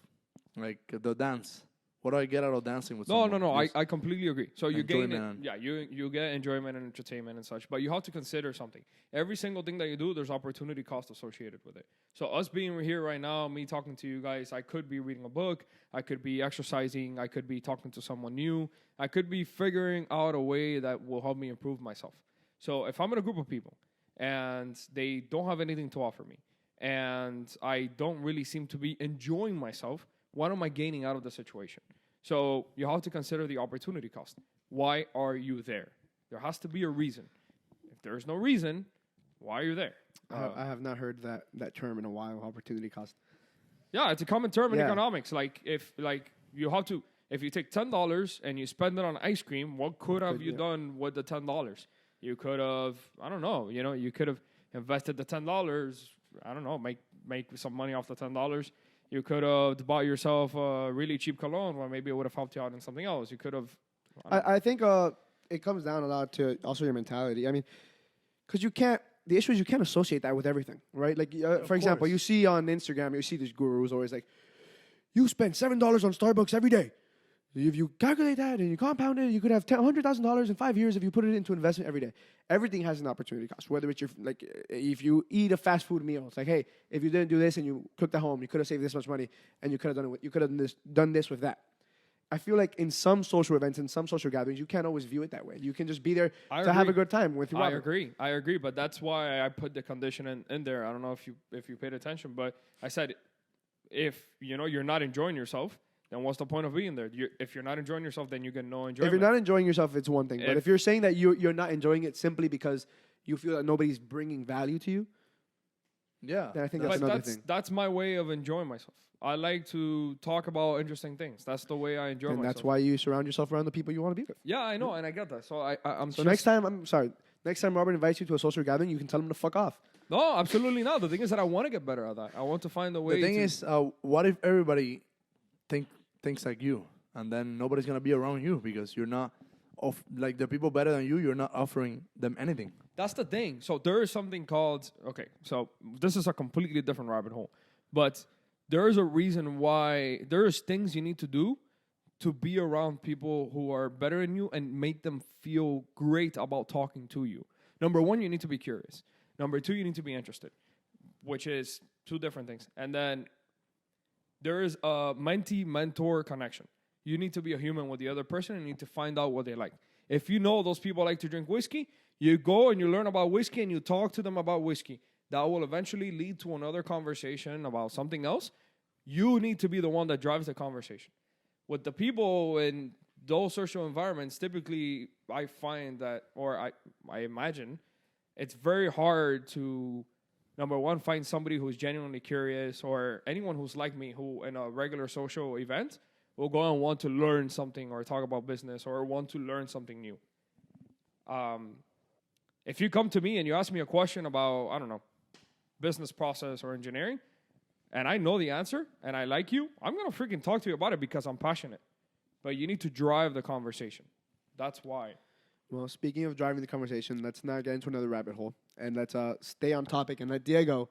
like the dance. What do I get out of dancing with No, someone? no, no. Just I completely agree. So you gain it. enjoyment. Yeah, you get enjoyment and entertainment and such. But you have to consider something. Every single thing that you do, there's opportunity cost associated with it. So us being here right now, me talking to you guys, I could be reading a book. I could be exercising. I could be talking to someone new. I could be figuring out a way that will help me improve myself. So if I'm in a group of people and they don't have anything to offer me and I don't really seem to be enjoying myself, what am I gaining out of the situation? So you have to consider the opportunity cost. Why are you there? There has to be a reason. If there's no reason, why are you there? I have not heard that term in a while. Opportunity cost. Yeah, it's a common term in Yeah. economics. Like if you have to, if you take $10 and you spend it on ice cream, what could have you done with the $10? You could have, I don't know, you could have invested the $10. I don't know, make some money off the $10. You could have bought yourself a really cheap cologne, or maybe it would have helped you out in something else. You could have. I think it comes down a lot to also your mentality. I mean, because the issue is you can't associate that with everything, right? Like, for example, course. you see on Instagram, you see these gurus always like, you spend $7 on Starbucks every day. If you calculate that and you compound it, you could have $100,000 in 5 years if you put it into investment every day. Everything has an opportunity cost. Whether it's if you eat a fast food meal, it's like, hey, if you didn't do this and you cooked at home, you could have saved this much money, and you could have done this with that. I feel like in some social events, in some social gatherings, you can't always view it that way. You can just be there I to have agree. a good time with Robert. I agree, but that's why I put the condition in there. I don't know if you paid attention, but I said if you're not enjoying yourself, then what's the point of being there? If you're not enjoying yourself, then you get no enjoyment. If you're not enjoying yourself, it's one thing. But if you're saying that you're not enjoying it simply because you feel that nobody's bringing value to you, Yeah, then I think but that's another thing. that's my way of enjoying myself. I like to talk about interesting things. That's the way I enjoy And myself. that's why you surround yourself around the people you want to be with. Yeah, I know, and I get that. So I'm So just, next time Robert invites you to a social gathering, you can tell him to fuck off. No, absolutely not. The thing is that I want to get better at that. I want to find a way. the thing to, is, what if everybody thinks like you, and then nobody's gonna be around you because you're not like the people better than you. You're not offering them anything. that's the thing. So there is something called So this is a completely different rabbit hole, but there is a reason why there is things you need to do to be around people who are better than you and make them feel great about talking to you. Number one, you need to be curious. Number two, you need to be interested, which is two different things. And then there is a mentee-mentor connection. You need to be a human with the other person and you need to find out what they like. If you know those people like to drink whiskey, you go and you learn about whiskey and you talk to them about whiskey. That will eventually lead to another conversation about something else. You need to be the one that drives the conversation. With the people in those social environments, typically I find that, or I imagine, it's very hard to, number one, find somebody who's genuinely curious, or anyone who's like me, who in a regular social event will go and want to learn something or talk about business or want to learn something new. If you come to me and you ask me a question about, I don't know, business process or engineering, and I know the answer and I like you, I'm going to freaking talk to you about it because I'm passionate. But you need to drive the conversation. That's why. Well, speaking of driving the conversation, let's not get into another rabbit hole. And let's stay on topic and let Diego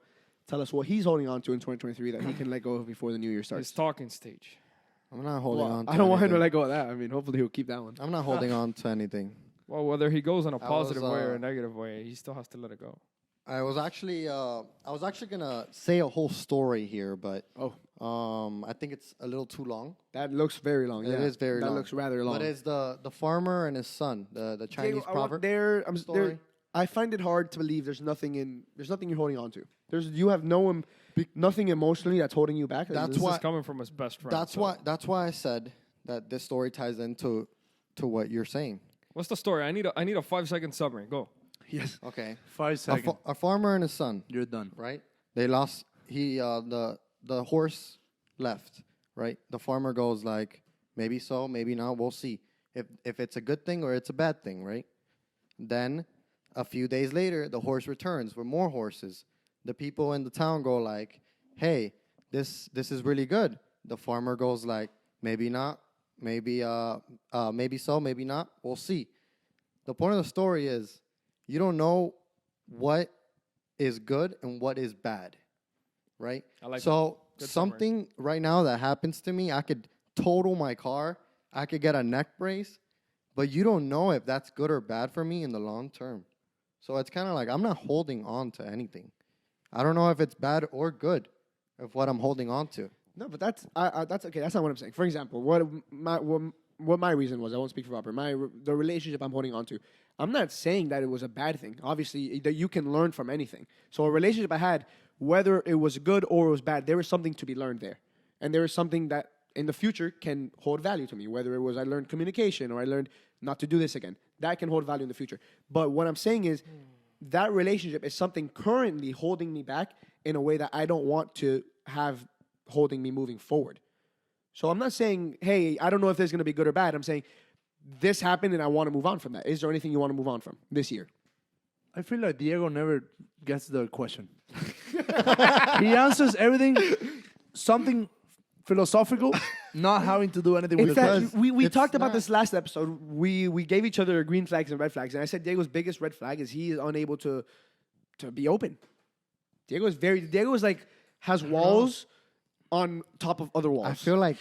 tell us what he's holding on to in 2023 that he can let go of before the new year His starts. talking stage. I'm not holding on. To I don't want him to anything. let go of that. I mean, hopefully he'll keep that one. I'm not holding on to anything. Well, whether he goes in a I positive was, way or a negative way, he still has to let it go. I was actually gonna say a whole story here, but I think it's a little too long. That looks very long. It yeah. is very that long. That looks rather long. But it's the farmer and his son, the Chinese proverb story. I find it hard to believe there's nothing you're holding on to. You have nothing emotionally that's holding you back. That's This why- is coming from his best friend. That's why I said that this story ties into what you're saying. What's the story? I need a 5-second summary. Go. Yes. Okay. 5 seconds. A farmer and his son, You're done. right? They lost. The horse left. Right. The farmer goes like, maybe so, maybe not. We'll see if it's a good thing or it's a bad thing. Right. Then a few days later, the horse returns with more horses. The people in the town go like, "Hey, this is really good." The farmer goes like, "Maybe not. Maybe maybe so, maybe not. We'll see." The point of the story is you don't know what is good and what is bad, right? I like so Good something right now that happens to me, I could total my car, I could get a neck brace, but you don't know if that's good or bad for me in the long term. So it's kind of like I'm not holding on to anything. I don't know if it's bad or good of what I'm holding on to. No, but that's okay. That's not what I'm saying. For example, what my reason was, I won't speak for Robert. The relationship I'm holding on to. I'm not saying that it was a bad thing. Obviously, that you can learn from anything. So a relationship I had, whether it was good or it was bad, there was something to be learned there, and there is something that in the future can hold value to me. Whether it was I learned communication or I learned not to do this again, that can hold value in the future. But what I'm saying is that relationship is something currently holding me back in a way that I don't want to have holding me moving forward. So I'm not saying, hey, I don't know if this is going to be good or bad. I'm saying this happened and I want to move on from that. Is there anything you want to move on from this year? I feel like Diego never gets the question. He answers everything, something philosophical, not having to do anything with In the fact, question. we it's talked about not- this last episode. We gave each other green flags and red flags. And I said Diego's biggest red flag is he is unable to be open. Diego is like, has walls on top of other walls. I feel like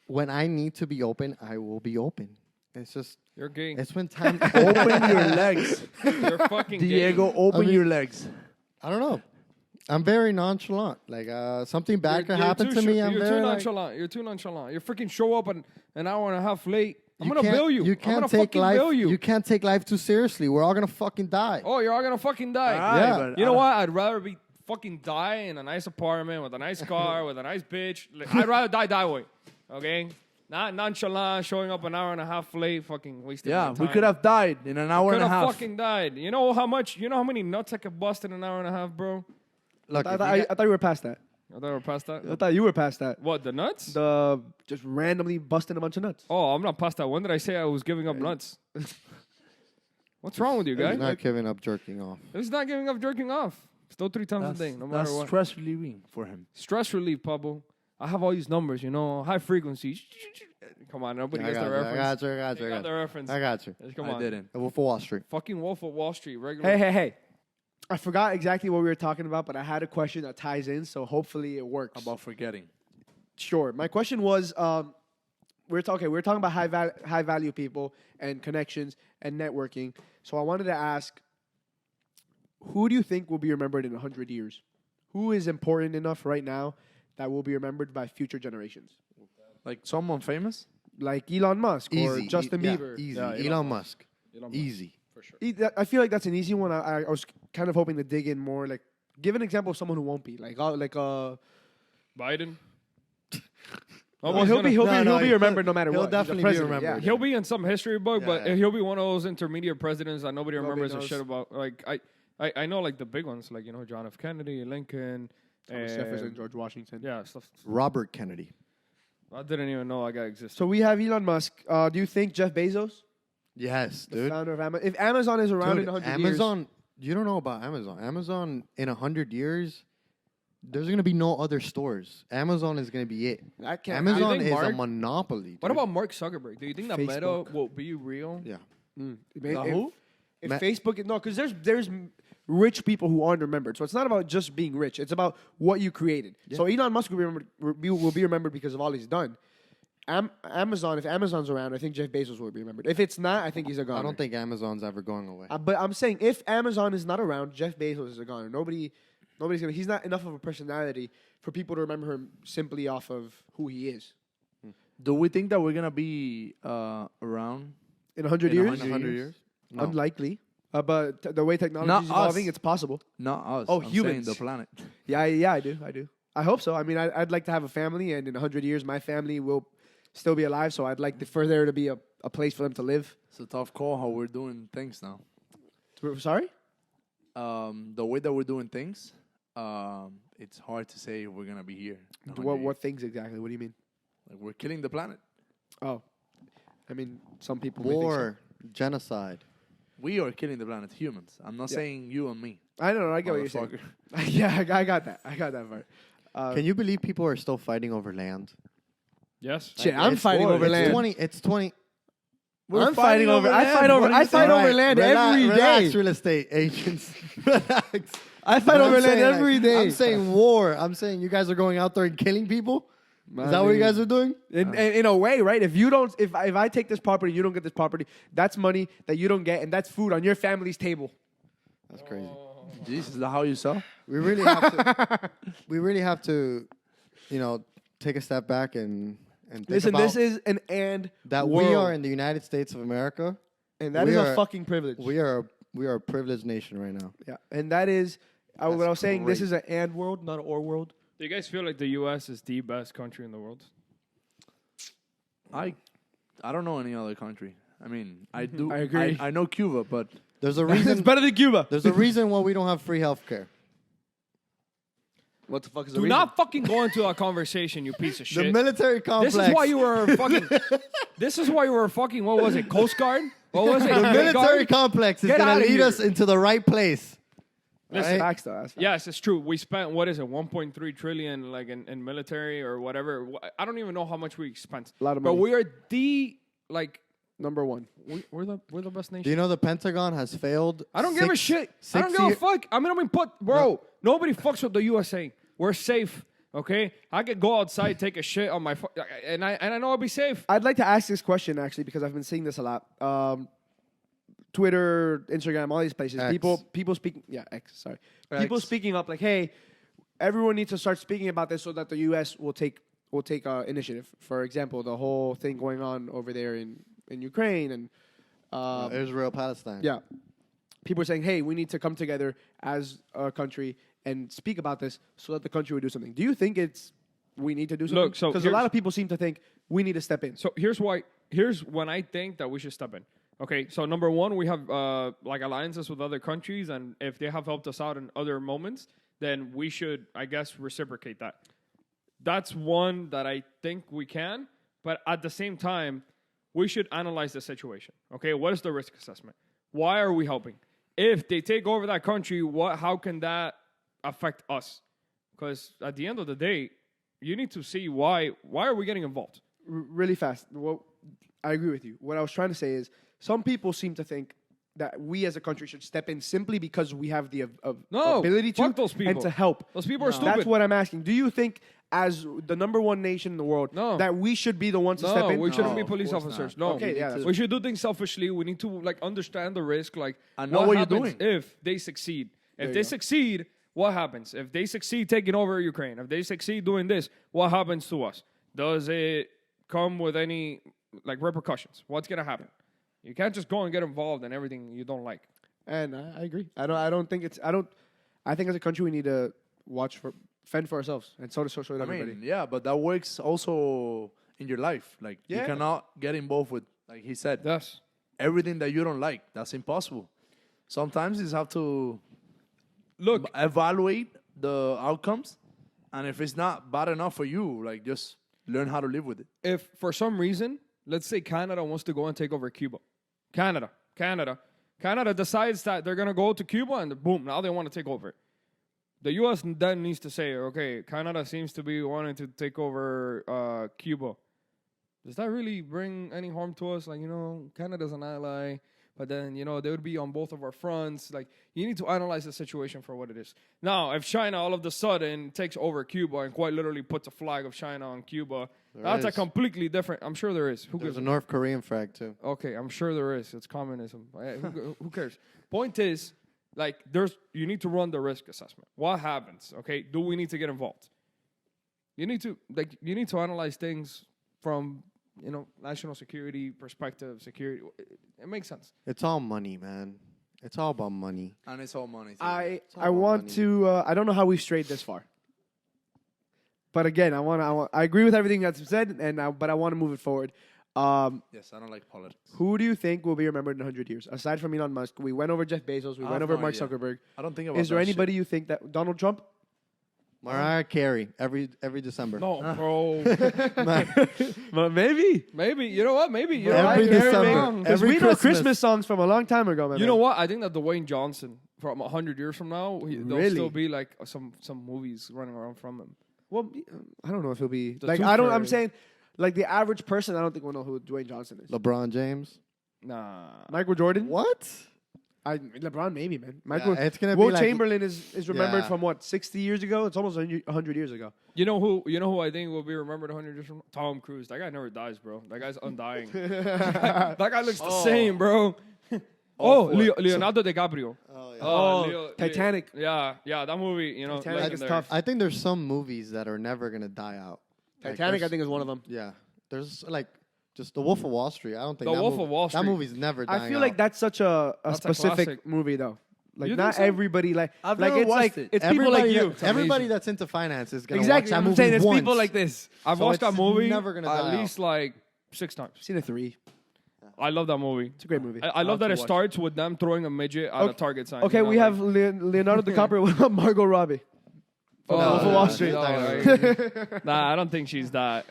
when I need to be open, I will be open. It's just, You're gay. it's when time. Open your legs. You're fucking Diego, gay. open I mean- your legs. I don't know. I'm very nonchalant. Like something bad could happen to me. I'm You're very too like, nonchalant. You're too nonchalant. You freaking show up an hour and a half late. I'm gonna can't- bill you. You I'm can't gonna take fucking life. bill you. You can't take life too seriously. We're all gonna fucking die. Oh, you're all gonna fucking die. Yeah. but You know what? I'd rather be fucking die in a nice apartment with a nice car with a nice bitch. Like, I'd rather die that way. Okay? Not nonchalant, showing up an hour and a half late, fucking wasting my Yeah, time. we could have died in an hour Could and a have half. fucking died. You know how many nuts I could bust in an hour and a half, bro? Look, I if you thought get- you were past that. I thought we're past that. I thought you were past that. What, the nuts? The just randomly busting a bunch of nuts. Oh, I'm not past that. When did I say I was giving up nuts? What's wrong with you he's guys? not giving up jerking off. It's not giving up jerking off. Still 3 times That's, a day, no matter that's what. stress relieving for him. Stress relief, Pablo. I have all these numbers, high frequency. Come on, nobody I gets got the you. I reference. got you. I got You you. got the reference. I got you. Come I on. didn't. The Wolf of Wall Street. Fucking Wolf of Wall Street, regular. Hey. I forgot exactly what we were talking about, but I had a question that ties in, so hopefully it works. About forgetting. Sure. My question was, we're talking about high value people and connections and networking. So I wanted to ask, who do you think will be remembered in 100 years? Who is important enough right now that will be remembered by future generations? Like someone famous? Like Elon Musk or Easy. Justin Yeah, Bieber. easy. Yeah, Elon Musk. Elon Musk, Easy. for sure. I feel like that's an easy one. I was kind of hoping to dig in more. Like, give an example of someone who won't be. Biden. Well, he'll be remembered no matter he'll what. He's a definitely be president, remembered. yeah. He'll be in some history book, Yeah, but yeah. he'll be one of those intermediate presidents that nobody remembers and knows. shit about. Like I know like the big ones, like John F. Kennedy, Lincoln, Thomas and- Jefferson, George Washington. Yeah, stuff. Robert Kennedy. I didn't even know that guy existed. So we have Elon Musk. Do you think Jeff Bezos, Yes, the dude. founder of Amazon, if Amazon is around in Dude, 100 years, Amazon. You don't know about Amazon. Amazon in 100 years, there's gonna be no other stores. Amazon is gonna be it. I can't. Amazon think is a Mark- monopoly. What dude. about Mark Zuckerberg? Do you think that Facebook. Meta will be real? Yeah. If, if Ma- Facebook, no, because there's rich people who aren't remembered. So it's not about just being rich. It's about what you created. So Elon Musk will be remembered because of all he's done. Amazon, if Amazon's around, I think Jeff Bezos will be remembered. If it's not, I think he's a goner. I don't think Amazon's ever going away. But I'm saying if Amazon is not around, Jeff Bezos is a goner. Nobody's gonna. He's not enough of a personality for people to remember him simply off of who he is. Do we think that we're gonna be around? In 100 In years, 100 years? No. unlikely. But the way technology Not is evolving, us. it's possible. Not us. Oh, I'm humans. saying the planet. Yeah, I do. I hope so. I mean, I'd like to have a family, and in 100 years, my family will still be alive. So I'd like for there to be a place for them to live. It's a tough call how we're doing things now. Sorry? The way that we're doing things, it's hard to say we're gonna be here. in 100 What years. things exactly? What do you mean? Like we're killing the planet. Oh, I mean, some people may think so. War, genocide. We are killing the planet, humans. I'm not Yeah. saying you and me. I don't know. I get what you're saying. Yeah, I got that. I got that part. Can you believe people are still fighting over land? Yes. Shit, Like, I'm it's fighting war. over It's land. 20. I'm fighting over. I fight over. I fight All over right, land relax, every relax, day. real estate agents. Relax. I fight But over I'm land saying, like, every day. I'm saying war. I'm saying you guys are going out there and killing people. Is that what you guys are doing? In a way, right? If you don't, if I take this property, you don't get this property. That's money that you don't get, and that's food on your family's table. That's crazy. Jesus, is that how you sell? We really have to. We really have to, take a step back and think Listen, about this is an and that world, we are in the United States of America. and that we is are- a fucking privilege. We are a privileged nation right now. Yeah, and that is what I was saying. This great. is an and world, not an or world. Do you guys feel like the U.S. is the best country in the world? I don't know any other country. I mean, I do. I agree. I know Cuba, but There's a It's reason. better than Cuba. There's a reason why we don't have free healthcare. What the fuck is Do not fucking go into that conversation, you piece of The shit. military complex. This is why you were fucking. This is why you were fucking. What was it? Coast Guard? What was it? The Gate military Guard? complex is Get going to outta lead here. us into the right place. That's Right? facts, though. That's facts. Yes, it's true. We spent what is it, 1.3 trillion like in military or whatever. I don't even know how much we spent. A lot of But money. we are the like Number one. we're the best nation. Do you know the Pentagon has failed? I don't give a shit. I don't give a fuck. I mean, bro. Nobody fucks with the USA. We're safe. Okay, I could go outside, take a shit on my, and I know I'll be safe. I'd like to ask this question actually because I've been seeing this a lot. Twitter, Instagram, all these places. X. People speaking. Yeah, X. Sorry. People speaking up like, hey, everyone needs to start speaking about this so that the U.S. will take initiative. For example, the whole thing going on over there in Ukraine and Israel, Palestine. yeah, people are saying, hey, we need to come together as a country and speak about this so that the country would do something. Do you think we need to do something? Look, so because a lot here's- of people seem to think we need to step in. So here's when I think that we should step in. Okay, so number one, we have like alliances with other countries, and if they have helped us out in other moments, then we should, I guess, reciprocate that. That's one that I think we can, but at the same time, we should analyze the situation. Okay, what is the risk assessment? Why are we helping? If they take over that country, how can that affect us? Because at the end of the day, you need to see why are we getting involved? Really fast. Well, I agree with you. What I was trying to say is some people seem to think that we as a country should step in simply because we have the No, ability to fuck those people. and to help. Those people are stupid. That's what I'm asking. Do you think, as the number one nation in the world, No. that we should be the ones to step No, in? we shouldn't No, be of police course officers. not. No, Okay, yeah, that's we should do things selfishly. We need to like understand the risk. Like, I know what you're happens doing. if they succeed. There If you they go. succeed, what happens? If they succeed taking over Ukraine, if they succeed doing this, what happens to us? Does it come with any like repercussions? What's gonna happen? You can't just go and get involved in everything you don't like. And I agree. I don't think it's. I think as a country we need to fend for ourselves, and so does I everybody. mean, yeah, but that works also in your life. Like, you Yeah. cannot get involved with, like he said, Yes. everything that you don't like. That's impossible. Sometimes you just have to Look, evaluate the outcomes, and if it's not bad enough for you, like, just learn how to live with it. if for some reason, let's say Canada wants to go and take over Cuba. Canada decides that they're going to go to Cuba and boom, now they want to take over. The U.S. then needs to say, okay, Canada seems to be wanting to take over Cuba. Does that really bring any harm to us? Like, Canada's an ally, but then, they would be on both of our fronts. Like, you need to analyze the situation for what it is. Now, if China all of a sudden takes over Cuba and quite literally puts a flag of China on Cuba, that's a is. completely different. I'm sure there is. Who There's gives a a North Korean flag too. Okay, I'm sure there is. It's communism. Who cares? Point is, like, you need to run the risk assessment. What happens? Okay, do we need to get involved? You need to analyze things from national security perspective. Security, it makes sense. It's all money, man. It's all about money. And it's all money. too. I all want money. to. I don't know how we've strayed this far, but again, I agree with everything that's said, but I want to move it forward. Yes, I don't like politics. Who do you think will be remembered in 100 years? Aside from Elon Musk, we went over Jeff Bezos, we I went have over no Mark idea. Zuckerberg. I don't think about Is there that anybody you think that Donald Trump? Mariah Carey every December. No, bro. Well, maybe. Maybe. You know what? Maybe. You're Every right. You're December. wrong. Because Every we know Christmas. Christmas songs from a long time ago, man. You know what? I think that Dwayne Johnson, from 100 years from now, there'll Really? still be like some movies running around from him. Well, I don't know if he'll be The like Tooth I don't. I'm Fairy. saying like the average person. I don't think will know who Dwayne Johnson is. LeBron James. Nah. Michael Jordan. What? LeBron maybe, man. Michael. it's gonna Will be like Chamberlain is remembered Yeah. from what 60 years ago. It's almost 100 years ago. You know who I think will be remembered 100 years from now? Tom Cruise. That guy never dies, bro. That guy's undying. That guy looks the same, bro. Leonardo DiCaprio. Oh, Titanic. Yeah, that movie, you know, Titanic is legendary. tough. I think there's some movies that are never gonna die out. Like, Titanic, I there's- think, is one of them. Yeah, there's like just The Wolf of Wall Street. I don't think The that Wolf of Wall That Street. movie's never dying I feel out. like that's such a That's a specific classic. movie, though. Like You not think so? everybody like. I've like never it's watched like it. it's people like you. Everybody that's into finance is gonna Exactly. watch that I'm movie saying it's once. people like this. I've So watched that it's movie never gonna die at out. least like 6 times. I've seen it 3. I love that movie. It's a great movie. I love that to it watch starts with them throwing a midget at a target sign. Okay, you know, we like- have Leonardo DiCaprio. What about Margot Robbie? Oh, Wolf of Wall Street. Nah, I don't think she's that.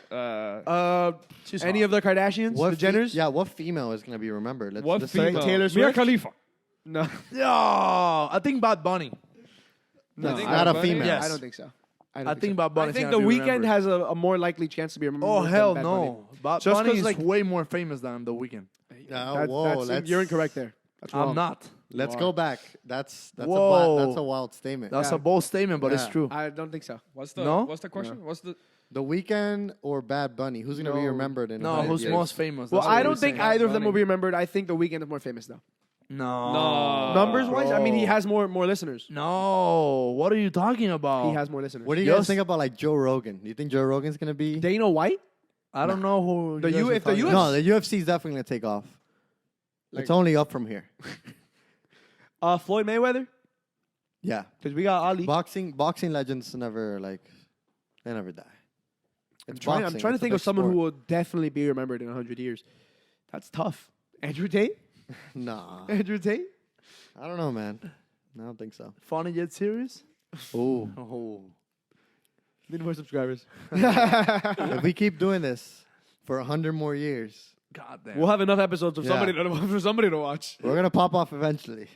She's Any hot. of the Kardashians, What the Jenners? Yeah, what female is gonna be remembered? What let's say female? Taylor Mia Swift? Khalifa. No, Yeah, I think Bad Bunny. no, You think not Bad a Bunny? female. Yes. I don't think so. I think Bad I Bunny's think gonna The be Weeknd remembered. has a more likely chance to be remembered. Oh than hell Bad Bunny. no! Bad Just Bunny 'cause, is like- way more famous than The Weeknd. You're incorrect there. That's wrong. I'm not. Let's go back. That's Whoa. that's a wild statement. That's Yeah. a bold statement, but it's Yeah. true. I don't think so. What's the No? What's the question? What's the The Weeknd or Bad Bunny? Who's gonna be No. remembered in? No, 100 who's years? most famous? Well, That's what I we're don't think saying. either of them will Bunny. be remembered. I think The Weeknd is more famous though. No. Numbers wise, I mean, he bro. has more listeners. No. What are you talking about? He has more listeners. What do you guys Yes. think about like Joe Rogan? Do you think Joe Rogan's gonna be? Dana White? I don't know who. The you guys U- are if the talking US about. No, the UFC is definitely gonna take off. Like- It's only up from here. Floyd Mayweather? Yeah, Because we got Ali. boxing legends never they never die. I'm It's trying boxing. to It's a think big of someone who sport. will definitely be remembered in 100 years. That's tough. Andrew Tate? Nah, Andrew Tate? I don't know, man. I don't think so. Funny yet serious? Ooh, Oh. Need more subscribers. if we keep doing this for 100 more years, God damn. We'll have enough episodes of Yeah. for somebody to watch. we're gonna pop off eventually.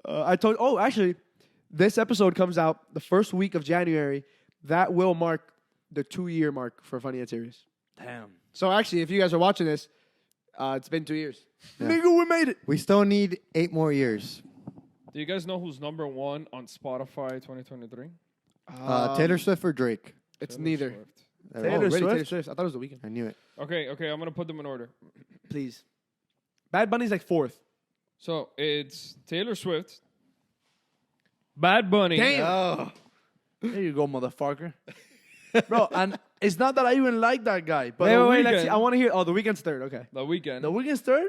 Actually, this episode comes out the first week of January. That will mark the 2-year mark for Funny and Serious. Damn. So actually, if you guys are watching this, it's been 2 years. Yeah. Nigga, we made it. We still need 8 more years. Do you guys know who's number 1 on Spotify 2023? Taylor Swift or Drake? It's Taylor neither. Swift. Oh, Taylor Really, Swift? Taylor Swift. I thought it was The Weeknd. I knew it. Okay, I'm gonna put them in order. Please. Bad Bunny's like 4th. So it's Taylor Swift, Bad Bunny. Damn. There you go, motherfucker. Bro, and it's not that I even like that guy, but Wait, let's Weeknd. see. I want to hear. Oh, The Weeknd's 3rd. Okay. The Weeknd. The Weeknd's third?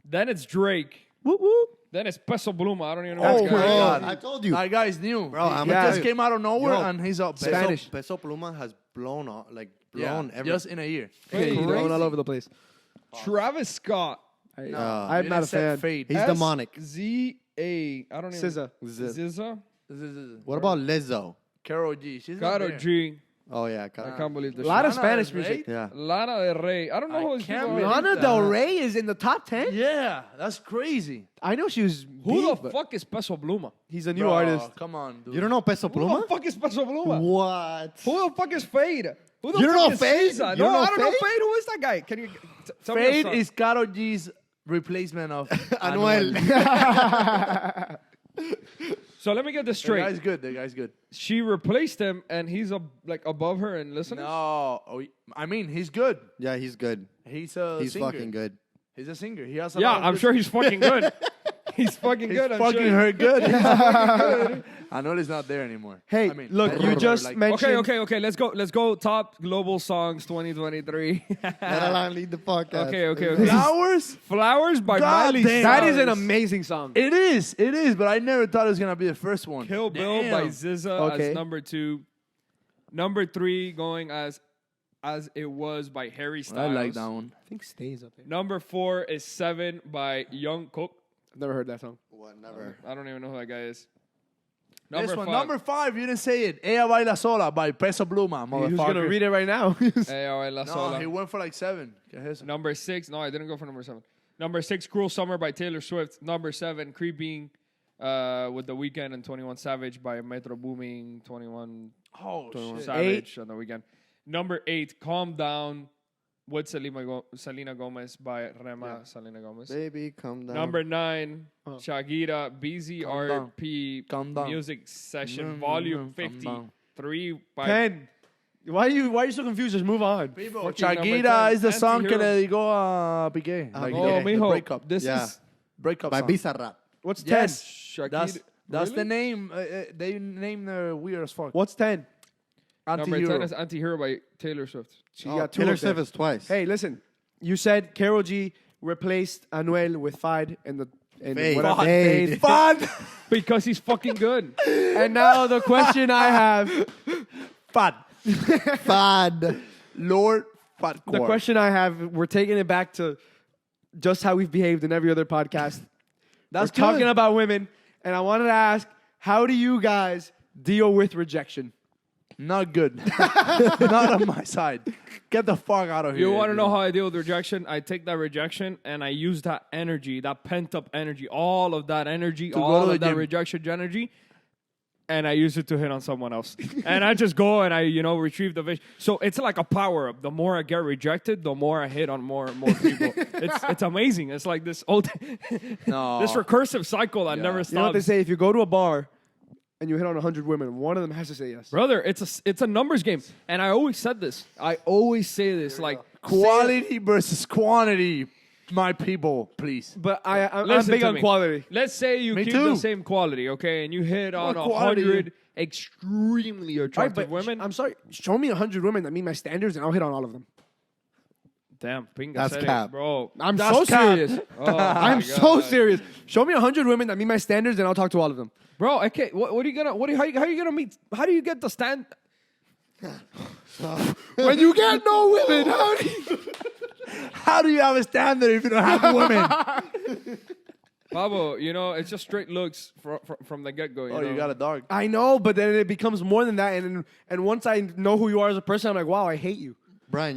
Then it's Drake. Whoop whoop. Then it's Peso Pluma. I don't even know. Oh this my guy. God. I told you. That guy's new. Bro, I'm he gonna just tell you. came out of nowhere Yo, and he's up there. Spanish. Peso Pluma has blown Yeah, every. just in a year. Hey, He's going all over the place. Travis Scott. I'm You not a didn't set fan. fade. He's demonic. SZA. I don't even. SZA. SZA. What about Lizzo? Karol G. She's not Karol there. G. Oh yeah, I can't believe A this. lot of Lana Spanish Del Rey? music. yeah. Lana Del Rey. I don't know I who these can't people are. believe Lana Del Rey is in the top 10? Yeah, that's crazy. I know she was. Who big, the but fuck is Peso Pluma? He's a new Bro, artist. Come on, dude. You don't know Peso Who Pluma? the fuck is Peso Pluma? What? Who the fuck is Fade? Who the You don't fuck know is Fade? SZA? You No, don't know I don't know Fade? Fade. Who is that guy? Can you tell me a Fade song? is Karol G's replacement of Anuel. So let me get this The straight. guy's good. The guy's good. She replaced him, and he's like above her in listening. No, I mean he's good. Yeah, he's good. He's a He's singer. fucking good. He's a singer. He has a Yeah, lot of I'm good- sure he's fucking good. He's fucking He's good. I'm fucking sure. her good. I know he's not there anymore. Hey, I mean, look, I you remember, just like, mentioned. Okay. Let's go. Top global songs 2023. Let Alain lead the podcast. Okay. Flowers. Flowers by God Miley damn. That is an Cyrus. amazing song. It is, but I never thought it was gonna be the first one. Kill Bill Damn. by SZA Okay. as number 2. Number 3 going as It Was by Harry I Styles. like that one. I think stays up there. Number 4 is 7 by Young Cook. I've never heard that song. What? Never. I don't even know who that guy is. This one, five. number 5. You didn't say it. Ella baila sola by Peso Pluma, motherfucker. Who's gonna read it right now? Ella baila No, sola. he went for like 7. ¿Qué es eso? Number 6. No, I didn't go for number 7. Number 6, Cruel Summer by Taylor Swift. Number 7, Creeping with The Weeknd and 21 Savage by Metro Booming, 21 Oh, shit. Savage on The Weeknd. Number 8, Calm Down with Selena Gomez by Rema Selena Gomez. Baby, come down. Number 9, Shakira, BZRP Calm down. Music Session, No, Volume no, calm down. 53 by 10. Why are you so confused? Just move on. People, Fucking number Shakira 10, is the song que Anti-Hero. le dedicó a Piqué. Like, Oh, the mijo, breakup. this Yeah. is Breakup By song. Bizarrap. What's 10? Yes. Shakira. That's Really? the name. They named her weird as fuck. What's 10? Number 10 Anti-hero. is Anti-Hero by Taylor Swift. She Oh, got 2 Taylor of them. Swift is twice. Hey, listen. You said Karol G replaced Anuel with Fade in the Fade. whatever. Fade. Fade. Because he's fucking good. And now the question I have, Fat. Fad. Lord Fat the question I have, we're taking it back to just how we've behaved in every other podcast. That's we're talking good. about women, and I wanted to ask, how do you guys deal with rejection? Not good. Not on my side. Get the fuck out of here. You want to know how I deal with rejection? I take that rejection and I use that energy, that pent up energy, all of that energy, go all to of the that gym. rejection energy, and I use it to hit on someone else. And I just go and I, retrieve the vision. So it's like a power up. The more I get rejected, the more I hit on more and more people. It's amazing. It's like this No. this recursive cycle that Yeah. never You know what they stops. say? If you go to a bar and you hit on 100 women, one of them has to say yes. Brother, it's a numbers game. And I always said this. I always say this. Like, Quality versus quantity. My people, please. But I'm Listen big to on me. quality. Let's say you Me keep too. the same quality, okay, and you hit on What quality? 100 extremely Right, attractive but women. I'm sorry. Show me 100 women that meet my standards, and I'll hit on all of them. Damn, Pinga That's said it, cap. bro. I'm That's so cap. serious. Oh, I'm my so God. serious. Show me 100 women that meet my standards, and I'll talk to all of them. Bro, okay, what are you gonna? How you gonna meet? How do you get the stand? When you get no women, how do you? How do you have a standard if you don't have women? Pablo, it's just straight looks from the get go. Oh, you got a dog. I know, but then it becomes more than that. And once I know who you are as a person, I'm like, wow, I hate you. Brian,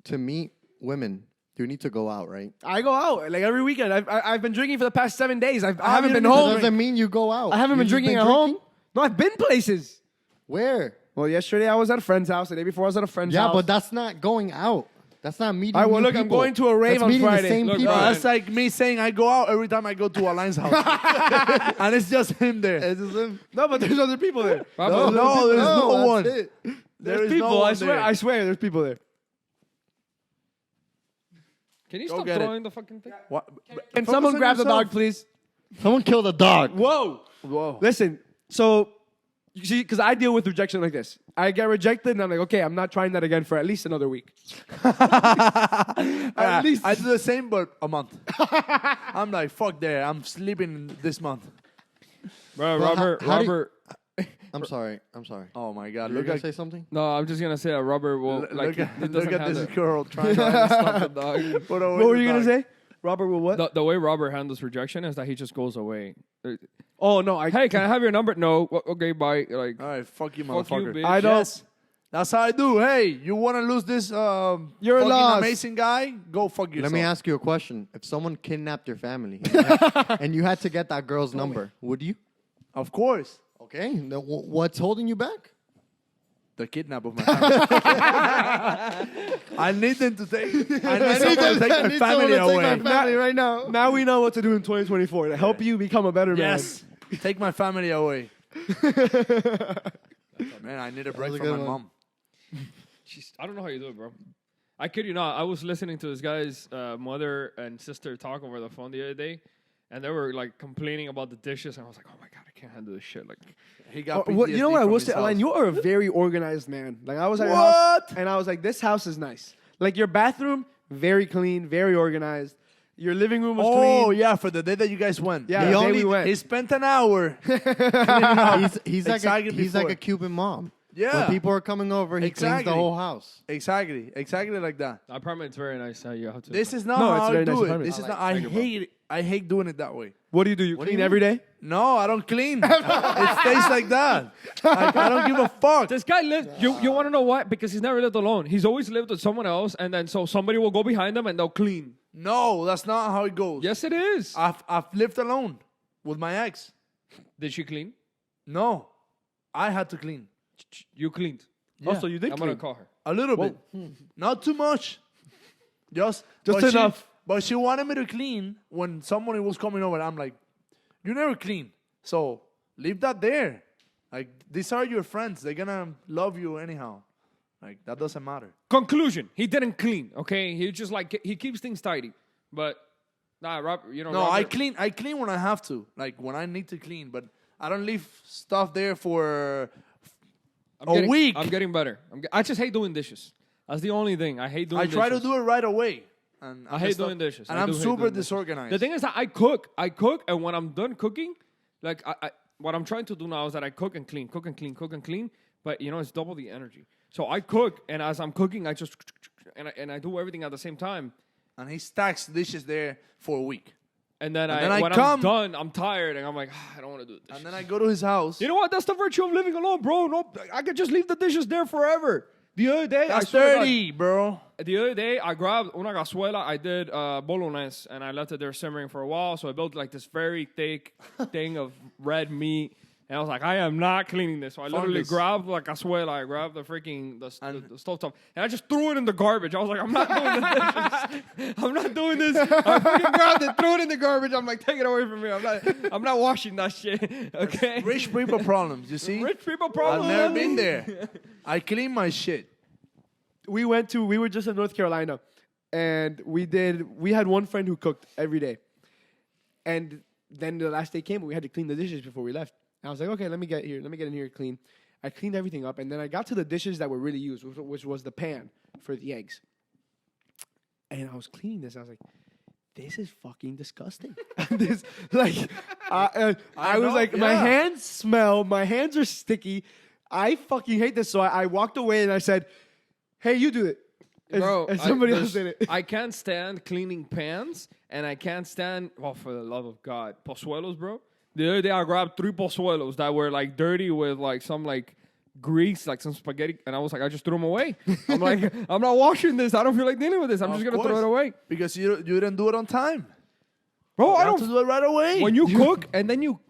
to meet women, you need to go out, right? I go out like every weekend. I've been drinking for the past 7 days. I you haven't been don't That home. doesn't mean you go out. I haven't You been just drinking at home. No, I've been places. Where? Well, yesterday I was at a friend's house. The day before I was at a friend's Yeah, house. but that's not going out. That's not meeting. All right, well, new look, I'm people. going to a rave That's on meeting Friday. The same Look, people. Brian. That's like me saying I go out every time I go to Alain's house. And it's just him there. It's just him. No, but there's other people there. Pablo, No, there's no that's one. it. There There's is people. no one I swear. there. I swear. There's people there. can you Go stop get it. throwing the fucking thing? What? Can Focus someone on grab the yourself. dog, please? Someone killed a dog. Whoa. Whoa. Listen. So, you see, because I deal with rejection like this. I get rejected, and I'm like, okay, I'm not trying that again for at least another week. At least- I do the same, but a month. I'm like, fuck there. I'm sleeping this month. Bro, Well, Robert, how do you- Robert. I'm sorry. Oh my God. You were Look gonna at say something? No, I'm just gonna say that Robert will look like. at, he look doesn't at have this the- girl trying trying to to stop the dog. put away What were the you gonna dog. say? Robert will what? The way Robert handles rejection is that he just goes away. Oh no, Hey, can I have your number? No. Okay, bye. Like, All right, fuck you, Fuck you, motherfucker. bitch. I don't. Yes. That's how I do. Hey, you want to lose this You're fucking lost. amazing guy? Go fuck yourself. Let me ask you a question. If someone kidnapped your family and you had to get that girl's number, would you? Of course. Okay. Then what's holding you back? The kidnap of my family. I need them to take. I need someone to take my family away. right now. Now we know what to do in 2024 to help you become a better Yes. Take my family away. Man, I need a break was a from good my one. mom. jeez, I don't know how you do it, bro. I kid you not. I was listening to this guy's mother and sister talk over the phone the other day, and they were like complaining about the dishes, and I was like, oh my god, I can't handle this shit. Like, He man. got You know what I PTSD will from say, his Alain? house. You are a very organized man. Like I was at your house, What? and I was like, this house is nice. Like your bathroom, very clean, very organized. Your living room was Oh clean. yeah, for the day that you guys went. Yeah, The the day only- we went. He spent an hour. He's like Exactly a Cuban mom. Yeah. When people are coming over, he cleans Exactly. the whole house. Exactly like that. apartment is very nice. You have to. This is not No, how it's a I very do nice it. apartment. This is I not. like I it, bro. hate it. I hate doing it that way. What do? You What do you clean mean? every day? No, I don't clean. It stays like that. I don't give a fuck. This guy lived. You want to know what? Because he's never lived alone. He's always lived with someone else, and then so somebody will go behind them and they'll clean. No, that's not how it goes. Yes, it is. I've lived alone with my ex. Did she clean? No, I had to clean. You cleaned. Yeah. Also, you did I'm clean. gonna call her. A little bit. Not too much. Just but enough. But she wanted me to clean when someone was coming over. I'm like, you never clean. So leave that there. Like, these are your friends. They're going to love you anyhow. Like, that doesn't matter. Conclusion: he didn't clean. Okay, he just like he keeps things tidy. But nah, Robert, you know. No, Robert, I clean when I have to. Like, when I need to clean. But I don't leave stuff there for a week. I'm getting better. I just hate doing dishes. That's the only thing. I hate doing I dishes. try to do it right away. And I hate doing dishes. And I I'm do hate super doing dishes. disorganized. The thing is that I cook, and when I'm done cooking, like what I'm trying to do now is that I cook and clean, cook and clean, cook and clean. But you know, it's double the energy. So I cook, and as I'm cooking, I just and I do everything at the same time. And he stacks dishes there for a week. And then, then when I'm done, I'm tired, and I'm like, I don't want to do this. And then I go to his house. You know what? That's the virtue of living alone, bro. No, I could just leave the dishes there forever. The other day, That's I swear to God, dirty, bro. the other day, I grabbed una cazuela. I did bolognese, and I left it there simmering for a while. So I built like this very thick thing of red meat. And I was like, I am not cleaning this. So I literally Fungus. grabbed la cazuela. I grabbed the freaking the stovetop, and I just threw it in the garbage. I was like, I'm not doing this. I'm not doing this. I freaking grabbed it, threw it in the garbage. I'm like, take it away from me. I'm not washing that shit. Okay. Rich people problems, you see? Rich people I've problem. never been there. I clean my shit. We were just in North Carolina, and we had one friend who cooked every day. And then the last day came, and we had to clean the dishes before we left. And I was like, okay, let me get in here clean. I cleaned everything up, and then I got to the dishes that were really used, which was the pan for the eggs. And I was cleaning this, and I was like, this is fucking disgusting. This, like, I was know, like, my yeah. hands smell, my hands are sticky. I fucking hate this. So I walked away, and I said, hey, you do it. Bro, and somebody else did it. I can't stand cleaning pans, and I can't stand, oh, for the love of God, pozuelos, bro. The other day, I grabbed 3 pozuelos that were, like, dirty with, like, some, like, grease, like some spaghetti, and I was like, I just threw them away. I'm like, I'm not washing this. I don't feel like dealing with this. I'm Of just going to throw course. it away. Because you didn't do it on time. Bro, You I have to don't, do it right away. when you cook, and then you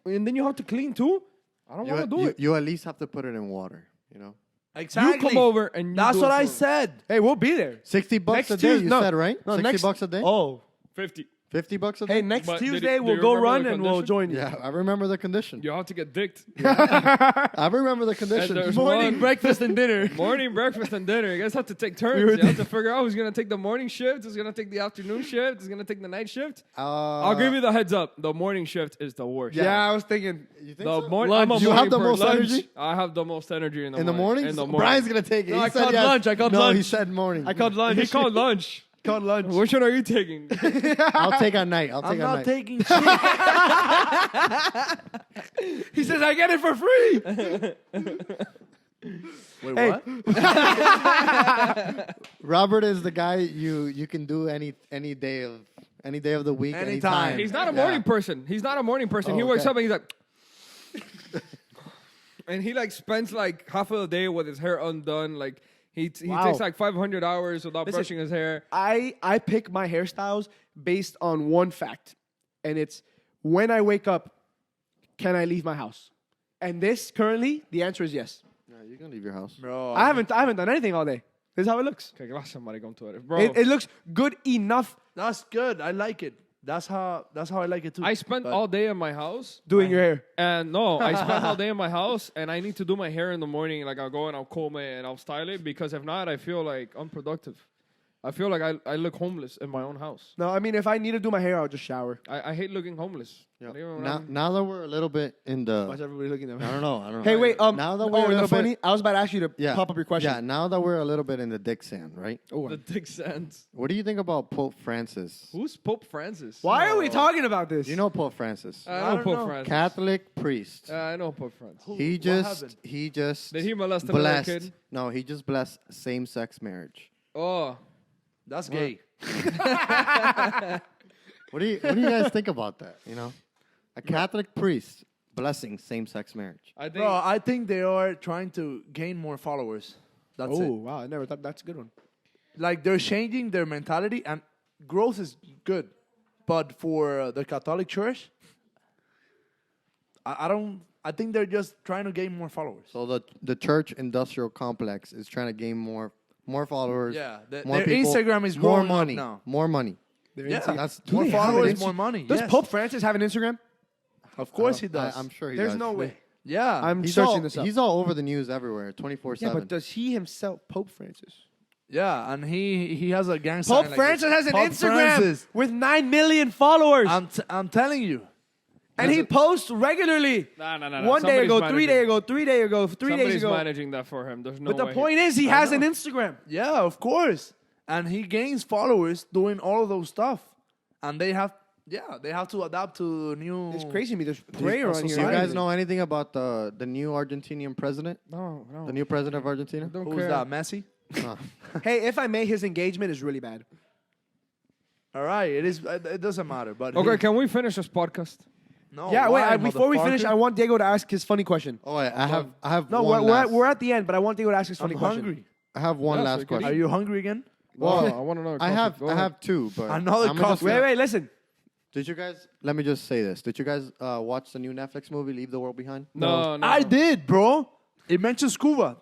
have to clean, too, I don't want to do You, it. you at least have to put it in water, you know? Exactly. You come over, and you That's do what it I for me. said. Hey, we'll be there. $60 Next a day, Tuesday- you no, said, right? no, 60 next- bucks a day? Oh. 50. $50 a day? Hey, next But did Tuesday you- do we'll you go remember run the and we'll condition? join you. Yeah, I remember the condition. You have to get dicked. I remember the And condition. there's Morning, one- breakfast, and dinner. Morning, breakfast, and dinner. You guys have to take turns. were You have to figure out who's going to take the morning shift, who's going to take the afternoon shift, who's going to take the night shift. I'll give you the heads up. The morning shift is the worst. Yeah, I was thinking. You think The so? morning. Lunch. I'm a You have morning the most person. energy? I have the most energy in the In the morning. morning? In the So morning. Brian's going to take it. No, He I said called yes. lunch. I called no, lunch. he said morning. I called lunch. He called lunch. Called lunch. Which one are you taking? I'll take at night. I'll I'm take at not night. taking shit. He says, I get it for free. Wait, Hey. what? Robert is the guy you can do any day of the week, Anytime. anytime. He's not a Yeah. morning person. He's not a morning person. Oh, He wakes okay. up and he's like, and he like spends like half of the day with his hair undone. Like he Wow. takes like 500 hours without Listen, brushing his hair. I pick my hairstyles based on one fact, and it's when I wake up, can I leave my house? And this currently, the answer is yes. Yeah, you can leave your house. Bro, I haven't done anything all day. This is how it looks. Okay, gracias, maricón, tú eres. Bro, It looks good enough that's good. I like it. That's how I like it too. I spent But all day in my house. doing your hair. And no, I spent all day in my house, and I need to do my hair in the morning. Like I'll go and I'll comb it and I'll style it, because if not, I feel like unproductive. I feel like I look homeless in my own house. No, I mean, if I need to do my hair, I'll just shower. I hate looking homeless. Yeah. Not even when Now, I'm- now that we're a little bit in Why's the, everybody looking at me? I don't know. Hey, wait. Now that we're a in the little bit- funny, I was about to ask you to Yeah. pop up your question. Yeah, now that we're a little bit in the dick sand, right? Oh, the dick sands. What do you think about Pope Francis? Who's Pope Francis? why are we talking about this? You know Pope Francis, I I know don't Pope know. Francis. Catholic priest. I know Pope Francis. He What just happened? Did he molest another blessed. kid? No, he just blessed same-sex marriage. Oh, That's gay. What do you guys think about that? You know, a Catholic priest blessing same-sex marriage. I think Bro, I think they are trying to gain more followers. That's Oh it. wow, I never thought that's a good one. Like they're changing their mentality, and growth is good, but for the Catholic Church, I don't. I think they're just trying to gain more followers. So the church industrial complex is trying to gain more followers. Yeah, more their people, Instagram is more growing up money now. More money. Yeah, That's Do more they have an followers, Insta- more money. Does yes. Pope Francis have an Instagram? Of course he does. I'm sure he There's does. no way. Yeah, I'm He's searching all, this up. He's all over the news everywhere, 24/7. Yeah, but does he himself, Pope Francis? yeah, and he has a gang Pope sign like Francis this. has an Pope Instagram Francis. with 9 million followers, I'm telling you. and he posts regularly. No. One day ago, Somebody's 3 managing- days ago, 3 days ago, 3 days Somebody's ago. managing that for him. There's no But the way. point is, he has an Instagram. Yeah, of course. And he gains followers doing all of those stuff. And they have to adapt to new. It's crazy to me. There's prayer on Do here. you guys know anything about the new Argentinian president? No. The new president of Argentina? Don't Who's care. that? Messi? Hey, if I may, his engagement is really bad. All right, it is. It doesn't matter. But Okay, can we finish this podcast? no. Yeah, wait. why, Before we finish, motherfucker? I want Diego to ask his funny question. Oh, wait, I have No, one we're at the end, but I want Diego to ask his I'm funny question. hungry. I have one Yeah, so last you can question. Are you hungry again? Well, I want another I coffee. Go I ahead. have two, but Another I'm just coffee. gonna- Wait, listen. Did you guys? Let me just say this. Did you guys watch the new Netflix movie Leave the World Behind? No. I did, bro. It mentions scuba.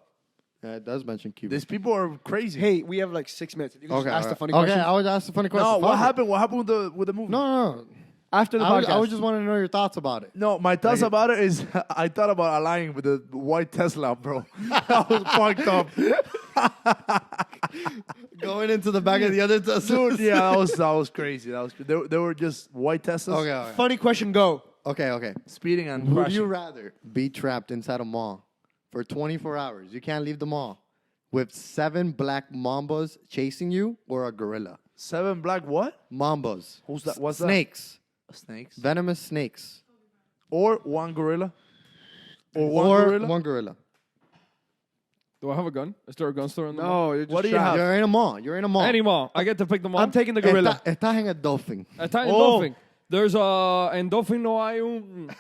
Yeah, it does mention Cuba. These people are crazy. Hey, we have like 6 minutes. If you can just ask the funny okay, question I would ask the funny question. no, what Fuck it. happened? What happened with the movie? No. after the I podcast. would just want to know your thoughts about it. No, my thoughts about it is I thought about aligning with the white Tesla, bro. I was fucked up. Going into the back of the other Tesla. Dude, yeah, that was crazy. They were just white Teslas Okay, all right. Funny question, go. Okay. speeding and Would crashing. you rather be trapped inside a mall for 24 hours? You can't leave the mall with 7 black mambas chasing you, or a gorilla? 7 black what? Mambas. Who's that? What's that? Snakes. Snakes. Venomous snakes. Or one gorilla. Or one Or gorilla. one gorilla. Do I have a gun? Is there a gun store in the mall? No, you're just What do you trapped. have? You're in a mall. You're in a mall. Any mall. I get to pick the mall. I'm taking the gorilla. Estás en el dolphin. A tiny Oh. dolphin. There's a... En dolphin no hay un...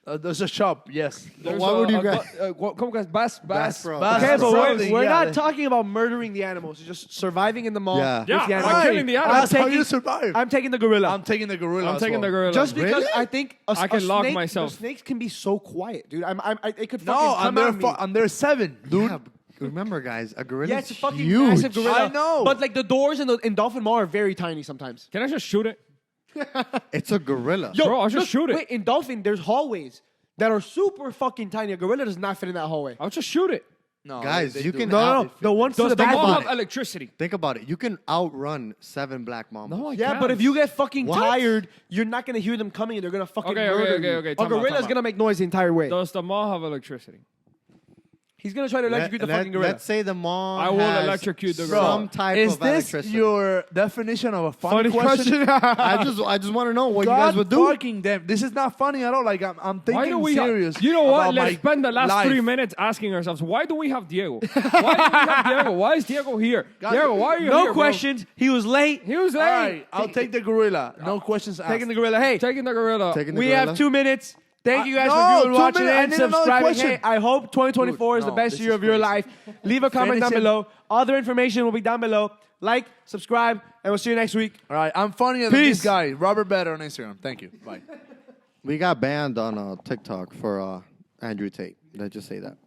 There's a shop, yes. There's why would you a guys- ¿Cómo que es? Bass. Pro. Bass Okay, but something, we're yeah, not the- talking about murdering the animals. It's just surviving in the mall. Yeah. with Yeah, the I'm animals. killing the animals. That's how you survive. I'm taking the gorilla. I'm taking the gorilla. I'm as taking well. the gorilla. just because Really? I think I can lock snake, myself. The snakes can be so quiet, dude. It could No, fucking come and at me. they're 7, dude. Yeah, remember, guys, a gorilla Yeah, is it's a fucking huge. massive gorilla. I know. But like the doors in Dolphin Mall are very tiny sometimes. Can I just shoot it? It's a gorilla. Yo, Bro, I'll just shoot it. Wait, in Dolphin, there's hallways that are super fucking tiny. A gorilla does not fit in that hallway. I'll just shoot it. No, Guys, they you do. can No. The ones to Does the the back. mall about have it. electricity? Think about it. You can outrun 7 black mambas. No, I Yeah, can't. but if you get fucking What? tired, you're not gonna hear them coming, and they're gonna fucking Okay, murder okay, you. okay. A Time out, gorilla's time out. gonna make noise the entire way. Does the mall have electricity? He's gonna try to electrocute the fucking gorilla. Let's say the mall I will has electrocute the Bro, gorilla. some type is of this electricity. your definition of a funny question? I just want to know what you guys God would do. fucking damn. This is not funny at all. Like, I'm thinking Why do we serious. have, you know what? about Let's my spend the last life. 3 minutes asking ourselves, why do we have Diego? Why do we have Diego? Why is Diego here? Diego, why are you here, No bro? questions. He was late. He was All late. right, I'll take the gorilla. No questions asked. Taking the gorilla. Hey, Taking the gorilla. Taking the we gorilla. have 2 minutes. Thank you guys no, for viewing, 2 watching, minutes. I and need another subscribing. question. Hey, I hope 2024 is the Dude, best no, year this of your is life. Leave a comment down Finish it. below. Other information will be down below. Like, subscribe, and we'll see you next week. All right, I'm funnier than Peace. this guy. Robert Better on Instagram. Thank you. Bye. We got banned on TikTok for Andrew Tate. Let's just say that.